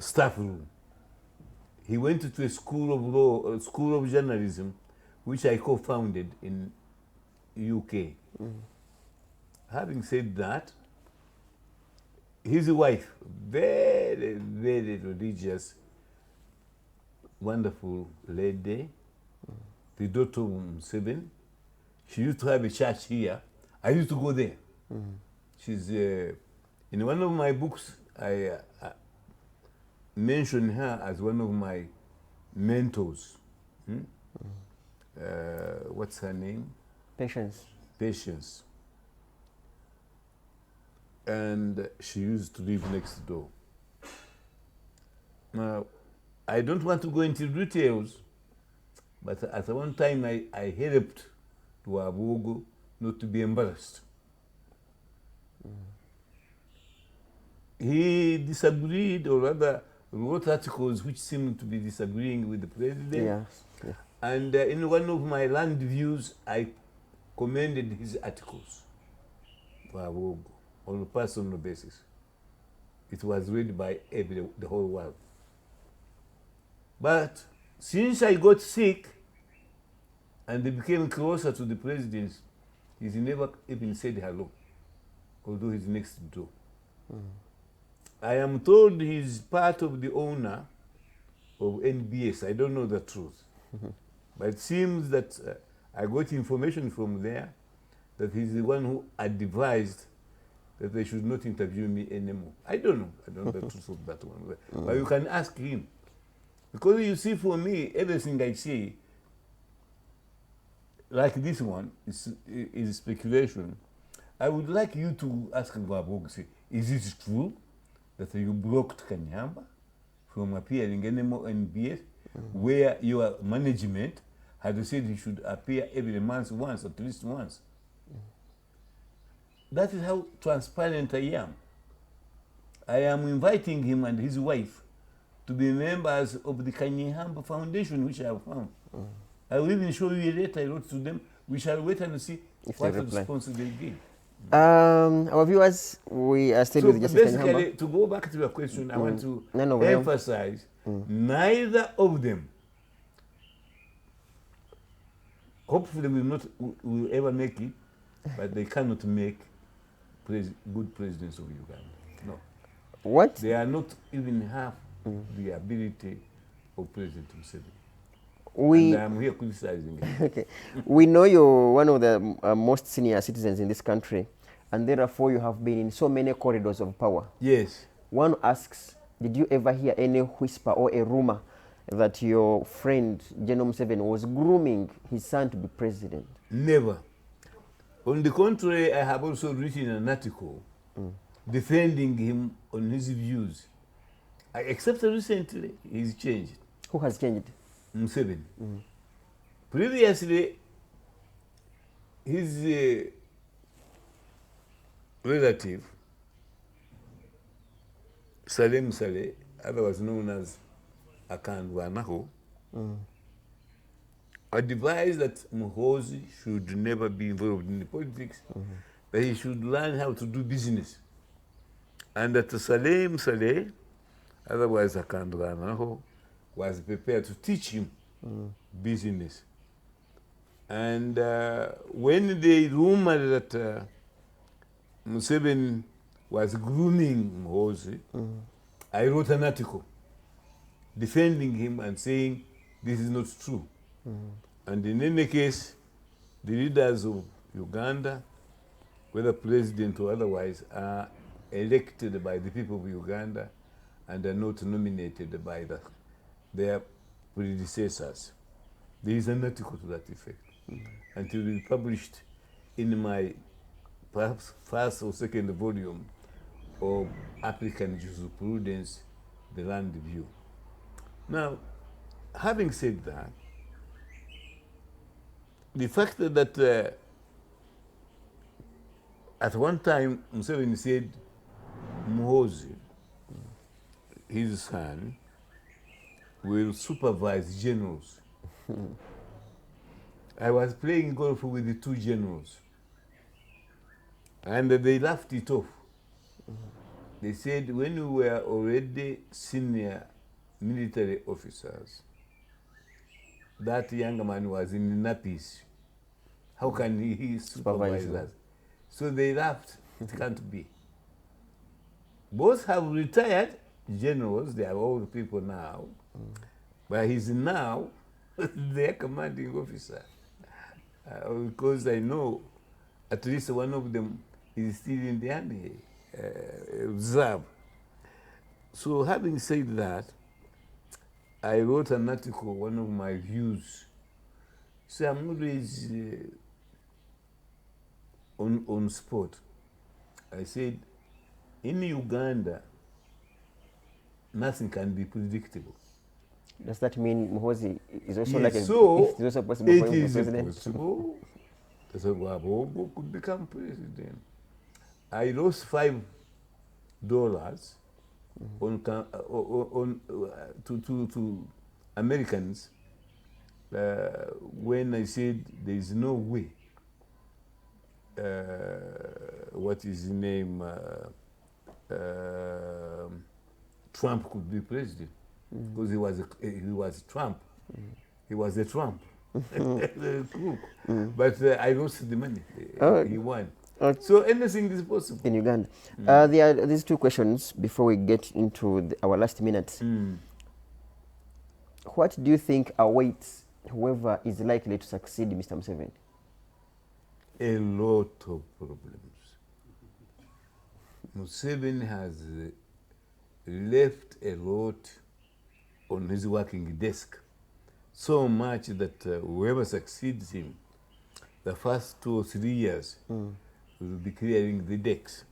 staff room. He went to a school of law, school of journalism, which I co-founded in UK. Having said that, his wife, very, very religious, wonderful lady, the daughter of Museveni. She used to have a church here. I used to go there. She's in one of my books. I mention her as one of my mentors. What's her name? Patience. Patience. And she used to live next door. Now, I don't want to go into details, but at one time I helped Ruabogo not to be embarrassed. He disagreed, or rather wrote articles which seemed to be disagreeing with the president. And in one of my land views, I commended his articles, Ruabogo, on a personal basis. It was read by the whole world. But since I got sick and they became closer to the president, he's never even said hello, although he's next door. I am told he's part of the owner of NBS. I don't know the truth. But it seems that I got information from there that he's the one who advised that they should not interview me anymore. I don't know the truth of that one. But you can ask him. Because you see, for me, everything I say, like this one, is speculation. I would like you to ask Ruabogo, say, is it true that you blocked Kanyeihamba from appearing anymore in BS? where your management had said he should appear every month once, at least once. That is how transparent I am. I am inviting him and his wife to be members of the Kanyeihamba Foundation, which I have found. I will even show you a letter I wrote to them. We shall wait and see If what they reply. response they give. Our viewers, we are still So with Justice basically, Kanyeihamba. to go back to your question, I want to None of them. emphasize neither of them hopefully will ever make it, but they cannot make good presidents of Uganda. No. What? They are not even half the ability of President Museveni. And I'm here criticizing him. Okay. We know you're one of the most senior citizens in this country, and therefore you have been in so many corridors of power. Yes. One asks, did you ever hear any whisper or a rumor that your friend General Museveni was grooming his son to be president? Never. On the contrary, I have also written an article defending him on his views. Except recently, he's changed. Who has changed? Museveni. Previously, his relative, Salem Saleh, otherwise known as Akandwanaho, advised that Muhoozi should never be involved in politics, that he should learn how to do business. And that Salem Saleh, otherwise Akandwanaho, was prepared to teach him business. And when they rumored that Museveni was grooming Muhoozi, I wrote an article defending him and saying this is not true. And in any case, the leaders of Uganda, whether president or otherwise, are elected by the people of Uganda and are not nominated by their predecessors. There is an article to that effect. And it will be published in my perhaps first or second volume of African Jurisprudence, the Land View. Now, having said that, the fact that at one time Museveni said Muhoozi, his son, will supervise generals. I was playing golf with the two generals, and they laughed it off. They said, when we were already senior military officers, that young man was in nappies. How can he supervise us? So they laughed. It can't be. Both have retired generals. They are old people now. But he's now their commanding officer. Because I know at least one of them is still in the army reserve. So having said that, I wrote an article, one of my views. So I'm always on spot. I said, in Uganda, nothing can be predictable. Does that mean Muhoozi is also Yes, like a, so it's also possible for him to be it is president? possible that Wabongo could become president. I lost $5 to Americans when I said there is no way. What is his name? Trump could be president because he was Trump. He was a Trump. But I lost the money. He won. So anything is possible in Uganda. There are these two questions before we get into our last minute. What do you think awaits whoever is likely to succeed Mr. Museveni? A lot of problems. Museveni has left a lot on his working desk, so much that whoever succeeds him, the first 2 or 3 years, will be clearing the decks.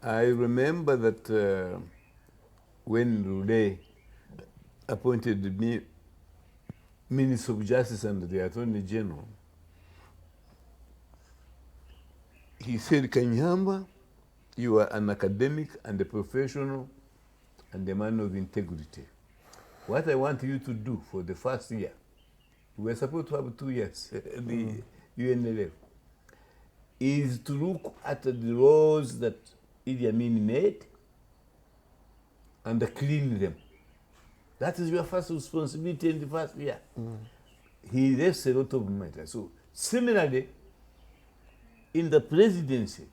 I remember that when Rule appointed me Minister of Justice and the Attorney General, he said, Kanyeihamba, you are an academic and a professional and a man of integrity. What I want you to do for the first year, we are supposed to have 2 years, the UNLF, is to look at the laws that Idi Amin made and clean them. That is your first responsibility in the first year. He left a lot of matter. So similarly, in the presidency,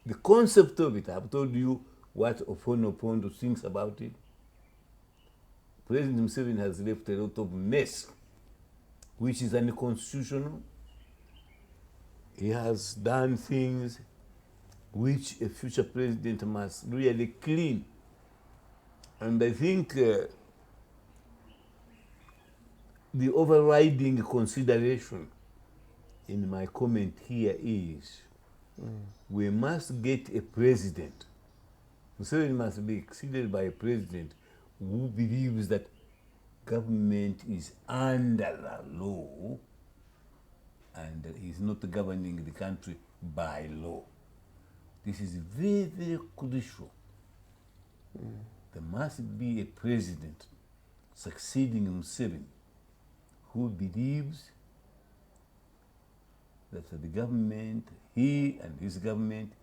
the concept of it, I've told you what Appoint thinks about it. President Museveni has left a lot of mess, which is unconstitutional. He has done things which a future president must really clean. And I think the overriding consideration in my comment here is we must get a president. Museveni must be succeeded by a president who believes that government is under the law and is not governing the country by law. This is very, very crucial. There must be a president succeeding Museveni who believes that the government, he and his government,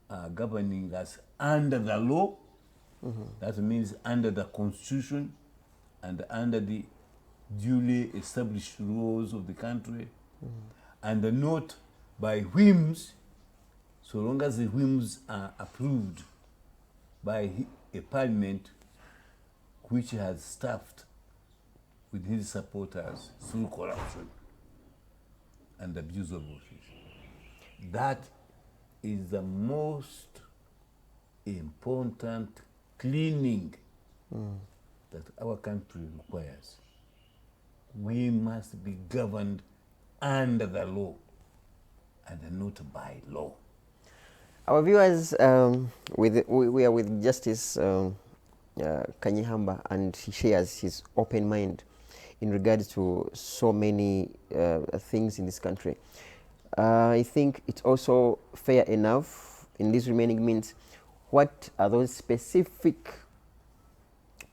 are governing us under the law. That means under the constitution and under the duly established laws of the country, and not by whims, so long as the whims are approved by a parliament which has staffed with his supporters through corruption and abuse of office. That is the most important cleaning that our country requires. We must be governed under the law and not by law. Our viewers, we are with Justice Kanyeihamba, and he shares his open mind in regards to so many things in this country. I think it's also fair enough in these remaining minutes, what are those specific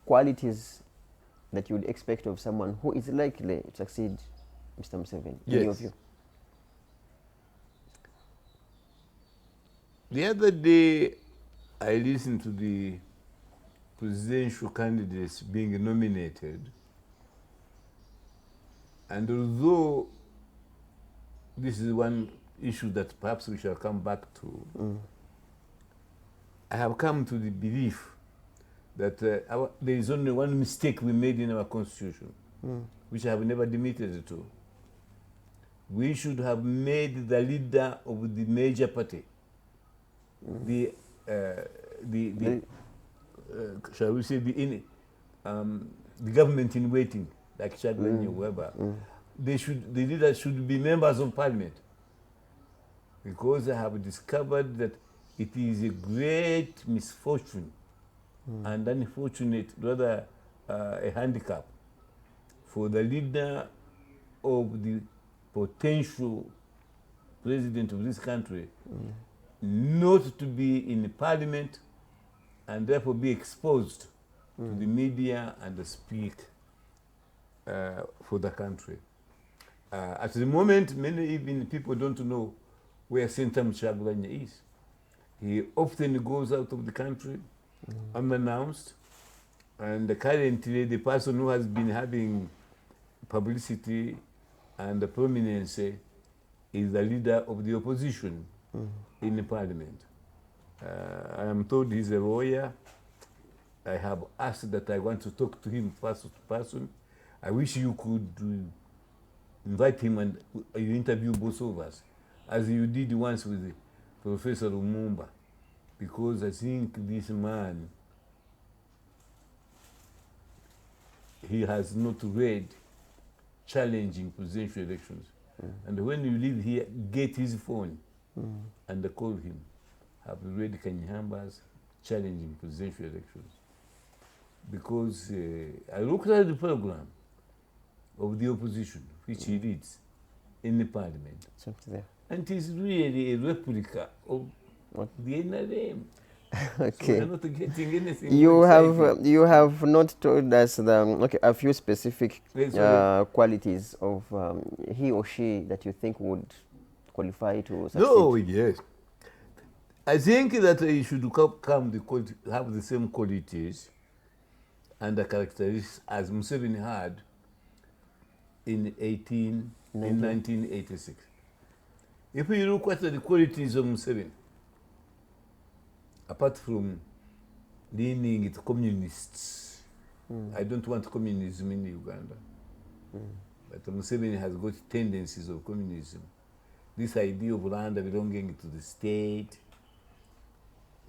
qualities that you would expect of someone who is likely to succeed Mr. Museveni, in your view? The other day, I listened to the presidential candidates being nominated, and although this is one issue that perhaps we shall come back to, I have come to the belief that there is only one mistake we made in our constitution, which I have never admitted to. We should have made the leader of the major party shall we say the government in waiting, like Chadwin or whoever. The leaders should be members of parliament, because I have discovered that it is a great misfortune and unfortunate, rather a handicap for the leader of the potential president of this country not to be in parliament and therefore be exposed to the media and speak for the country. At the moment, many even people don't know where Senator Museveni is. He often goes out of the country unannounced, and currently the person who has been having publicity and prominence is the leader of the opposition in the parliament. I am told he's a lawyer. I have asked that I want to talk to him person to person. I wish you could invite him and you interview both of us, as you did once with Professor Lumumba, because I think this man, he has not read challenging presidential elections. And when you leave here, get his phone and call him. Have you read Kanyeihamba's challenging presidential elections? Because I looked at the program of the opposition, which he leads in the parliament. So there. And it is really a replica of What? the NRM. Okay. So we're not getting anything You more have exciting. you have not told us a few specific Yes, sorry. qualities of he or she that you think would qualify to succeed. No, yes. I think that he should have the same qualities and the characteristics as Museveni had in 1986. If you look at the qualities of Museveni, apart from leaning to communists, I don't want communism in Uganda, but Museveni has got tendencies of communism. This idea of land belonging to the state,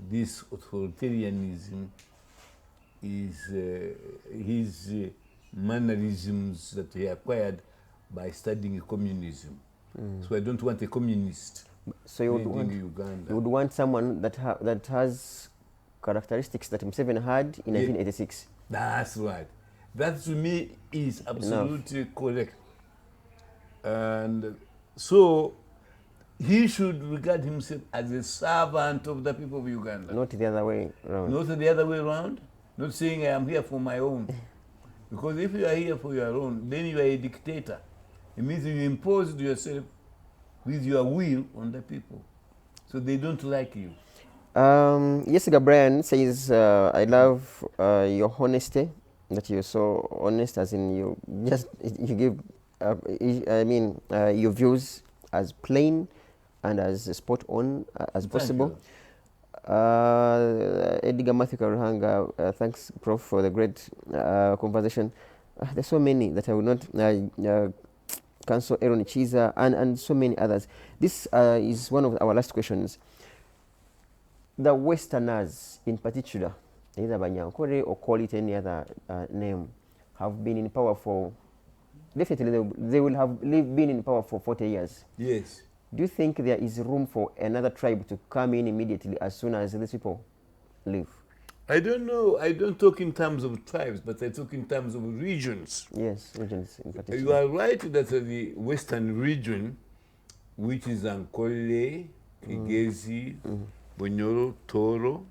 this authoritarianism is his mannerisms that he acquired by studying communism. So I don't want a communist. So you would leading want, Uganda. you would want someone that has characteristics that Museveni had in 1986. That's right. That to me is absolutely correct. And so he should regard himself as a servant of the people of Uganda. Not the other way around. Not the other way around. Not saying I am here for my own. Because if you are here for your own, then you are a dictator. It means you impose yourself with your will on the people. So they don't like you. Yes, Gabriel says, I love your honesty, that you're so honest, as in you give, your views as plain and as spot on as possible. Edgar Matthew Karuhanga, thanks, Prof, for the great conversation. There's so many that I will not cancel. Aaron Chiza and so many others. This is one of our last questions. The Westerners, in particular, either Banyankore or call it any other name, have been in power for, definitely they will have been in power for 40 years. Yes. Do you think there is room for another tribe to come in immediately as soon as these people leave? I don't know. I don't talk in terms of tribes, but I talk in terms of regions. Yes, regions in particular. You are right that the Western region, which is Ankole, Kigezi, Bunyoro, Toro,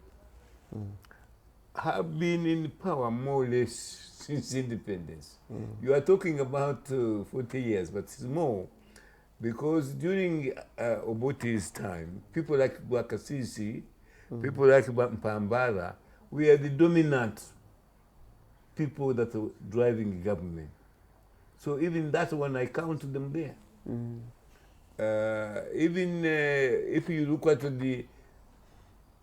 have been in power more or less since independence. You are talking about 40 years, but it's more. Because during Obote's time, people like Bwakasisi, people like Mpambara, we are the dominant people that are driving the government. So even that one, I count them there. Even if you look at the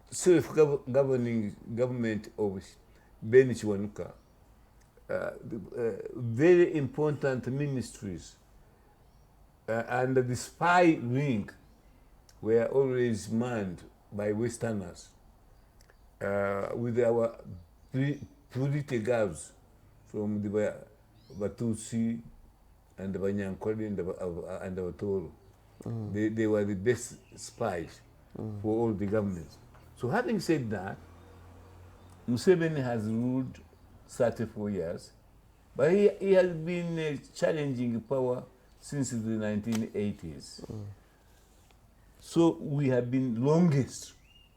self-governing government of Ben Chiwanuka, very important ministries and the spy wing were always manned by Westerners with our Purite girls from the Batusi and the Banyankole and the Toro. They were the best spies for all the governments. So having said that, Museveni has ruled 34 years, but he has been challenging power since the 1980s. So we have been longest,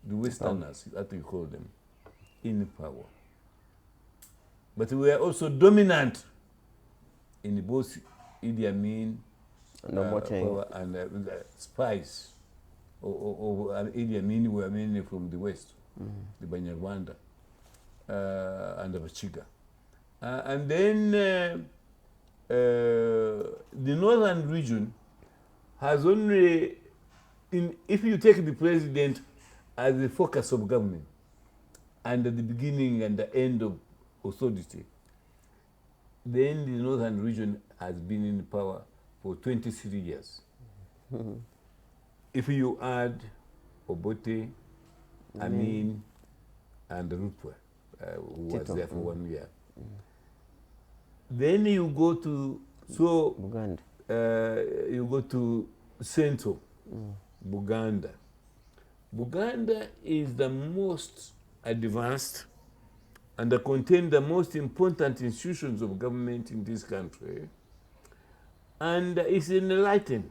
the Westerners, that we call them, in power. But we are also dominant in both Idi Amin power and spies. Idi Amin were mainly from the West, the Banyarwanda and the Bachiga. And then the northern region has only, if you take the president as the focus of government and at the beginning and the end of authority, then the northern region has been in power for 23 years. If you add Obote, Amin, and Rupwe, who was there for 1 year. Then you go to you go to Central Buganda. Buganda is the most advanced and contains the most important institutions of government in this country. And it's enlightened.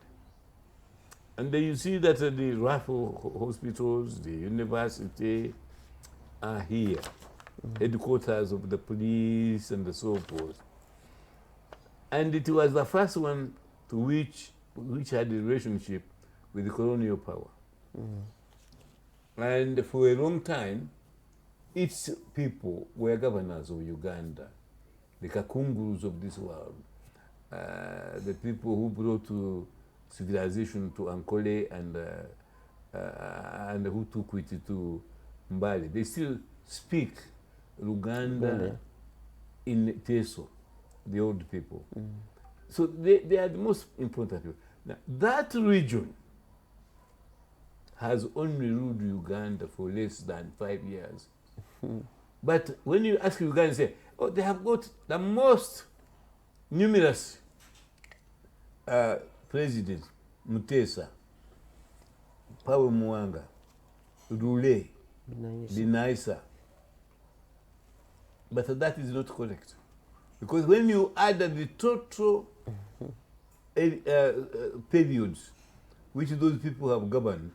And then you see that the rifle hospitals, the university are here, headquarters of the police and so forth. And it was the first one to which had a relationship with the colonial power. And for a long time, its people were governors of Uganda, the Kakungurus of this world, the people who brought to civilization to Ankole and who took it to Mbale. They still speak Luganda in Teso, the old people. So they are the most important people. Now, that region has only ruled Uganda for less than 5 years. But when you ask Uganda, say, oh, they have got the most numerous presidents, Mutesa, Pawe Mwanga, Rule, Binaisa. But that is not correct. Because when you add the total periods which those people have governed,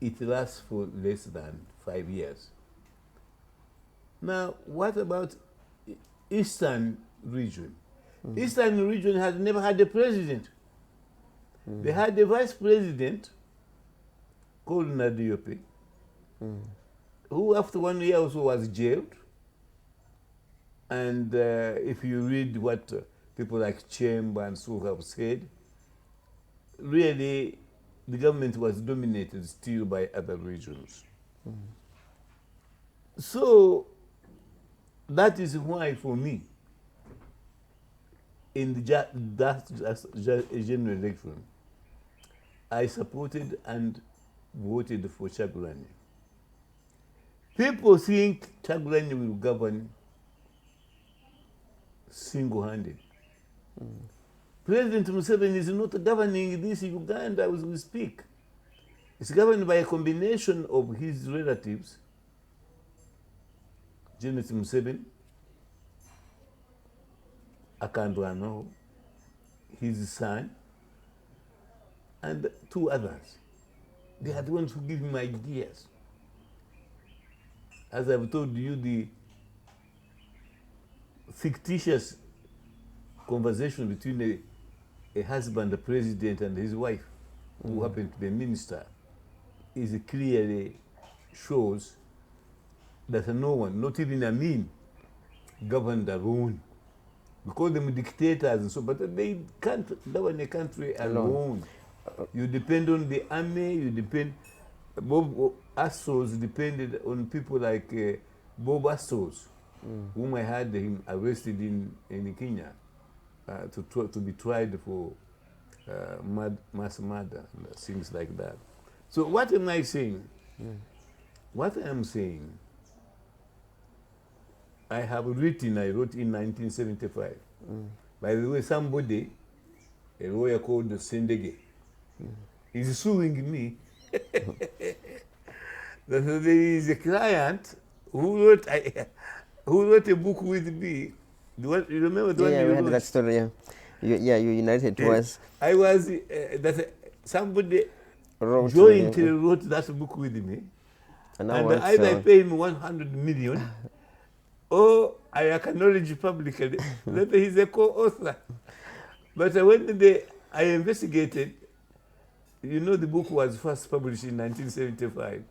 it lasts for less than 5 years. Now, what about Eastern region? Eastern region has never had a president. They had a vice president called Nadiope, who after 1 year also was jailed. And if you read what people like Chemba and so have said, really the government was dominated still by other regions. So that is why, for me, in the general election, I supported and voted for Kyagulanyi. People think Kyagulanyi will govern single-handed. President Museveni is not governing this Uganda as we speak. It's governed by a combination of his relatives, Janet Museveni, Akandwano, his son, and 2 others. They are the ones who give him ideas. As I've told you, the fictitious conversation between a husband, a president, and his wife, who happened to be a minister, is clearly shows that no one, not even Amin, governed alone. We call them dictators and so, but they can't govern a country alone. You depend on the army, you depend, Bob Assos depended on people like Bob Assos, whom I had him arrested in Kenya to be tried for mass murder and things like that. So what am I saying? What I am saying, I wrote in 1975. By the way, somebody, a lawyer called Sendege, is suing me that there is a client who wrote a book with me. You remember the one you we wrote? had that story, yeah. You united to us. I was, that somebody Wrote that book with me. And either I pay him 100 million or I acknowledge publicly that he's a co-author. But when I investigated, you know, the book was first published in 1975.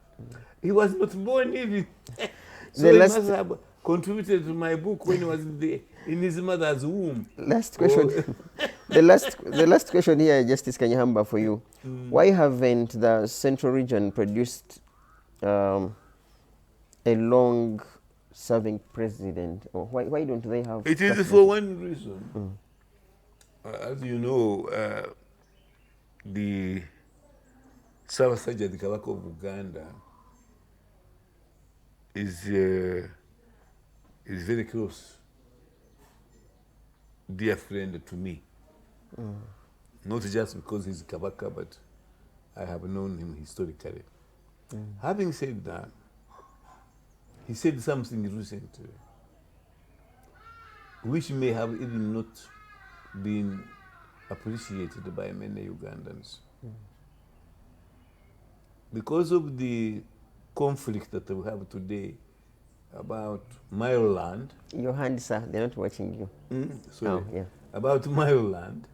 He was not born even. So he must have contributed to my book when he was in his mother's womb. Last question. The last question here, Justice Kanyeihamba, for you. Why haven't the Central Region produced a long-serving president? Or why don't they have? It is for one reason. As you know, the South Sergeant Kabaka of Uganda is very close, dear friend to me. Not just because he's Kabaka, but I have known him historically. Having said that, he said something recently which may have even not been appreciated by many Ugandans. Because of the conflict that we have today about Maryland. Your hand, sir, they're not watching you. Sorry. Oh, yeah. About Maryland.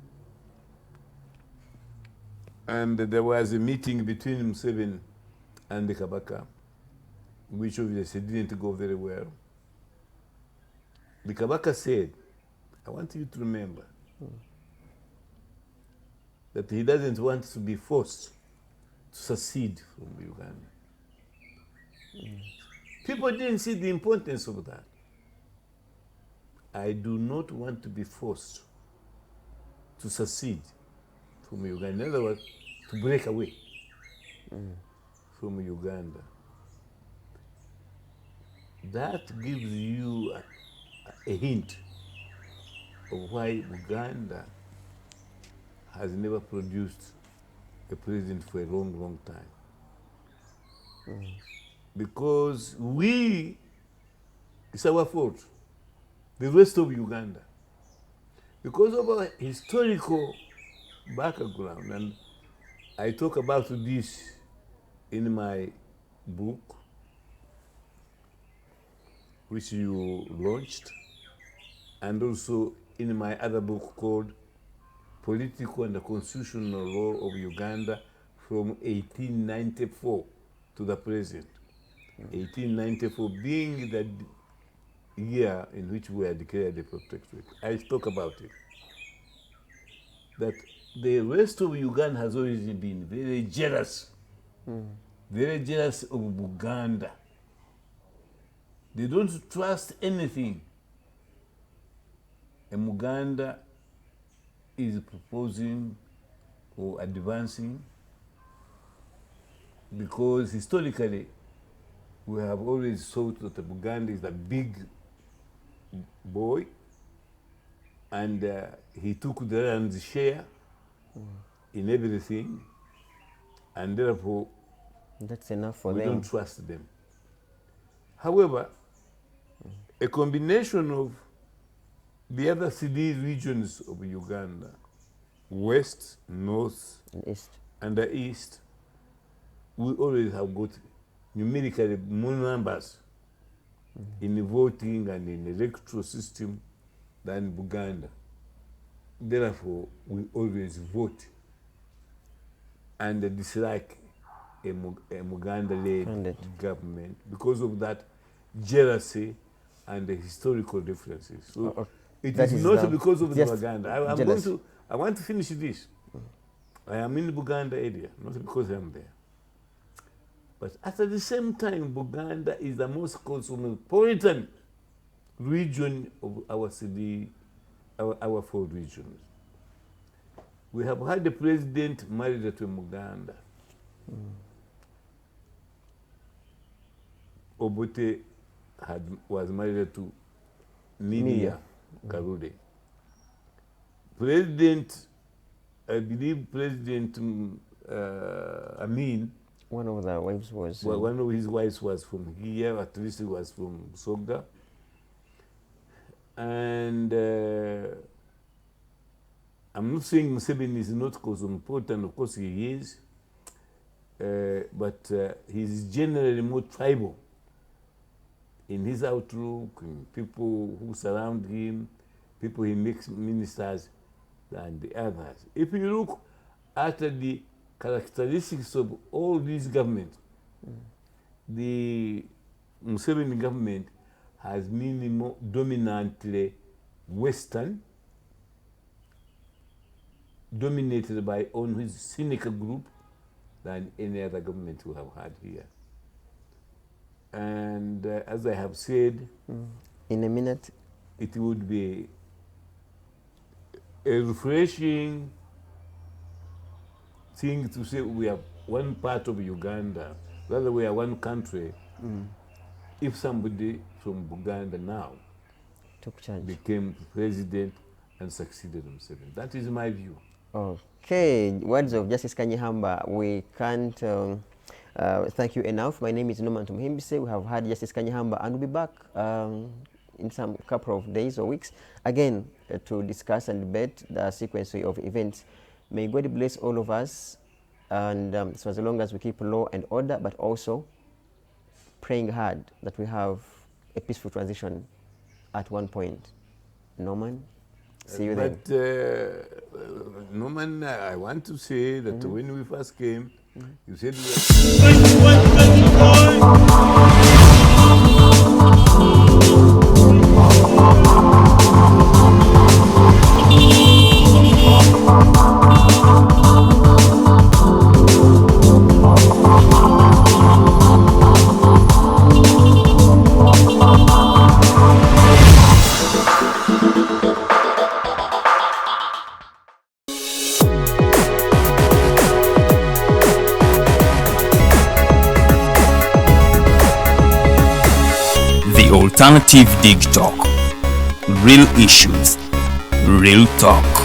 And there was a meeting between Museveni and the Kabaka, which obviously didn't go very well. The Kabaka said, I want you to remember that he doesn't want to be forced to secede from Uganda. People didn't see the importance of that. I do not want to be forced to secede from Uganda. In other words, to break away from Uganda. That gives you a hint of why Uganda has never produced a president for a long, long time. Because it's our fault, the rest of Uganda. Because of our historical background, and I talk about this in my book, which you launched, and also in my other book called Political and Constitutional Law of Uganda from 1894 to the present. 1894 being the year in which we are declared a protectorate. I talk about it. That the rest of Uganda has always been very jealous of Uganda. They don't trust anything and Uganda is proposing or advancing, because historically we have always thought that Uganda is a big boy and he took the land's share in everything, and therefore that's enough for we them. don't trust them. However, a combination of the other 3 regions of Uganda, west, north, and the east, we always have got numerically more numbers in the voting and in the electoral system than Uganda. Therefore, we always vote and dislike a Muganda-led government because of that jealousy and the historical differences. So it is not because of the Buganda. I want to finish this. I am in the Buganda area, not because I am there. But at the same time, Buganda is the most cosmopolitan region of our city, our 4 regions. We have had the president married to Muganda. Obote was married to Minia Karude. President, I believe President Amin, one of the wives was... Well, one of his wives was from here, at least he was from Soga. And I'm not saying Museveni is not cosmopolitan, of course he is, but he's generally more tribal in his outlook, in people who surround him, people he makes ministers than the others. If you look at the characteristics of all these governments, the Museveni government has been more dominantly Western, dominated by only his cynical group than any other government we have had here. And as I have said, in a minute, it would be a refreshing thing to say we are one part of Uganda, rather we are one country. If somebody from Uganda now took charge, became president and succeeded Museveni. That is my view. Okay, words of Justice Kanyeihamba. We can't thank you enough. My name is Norman Tumuhimbise. We have had Justice Kanyeihamba, and we'll be back in some couple of days or weeks, again to discuss and debate the sequence of events. May God bless all of us, and so as long as we keep law and order, but also praying hard that we have a peaceful transition at one point. Norman, see you then. But Norman, I want to say that when we first came, you said Alternative Dig Talk. Real issues, real talk.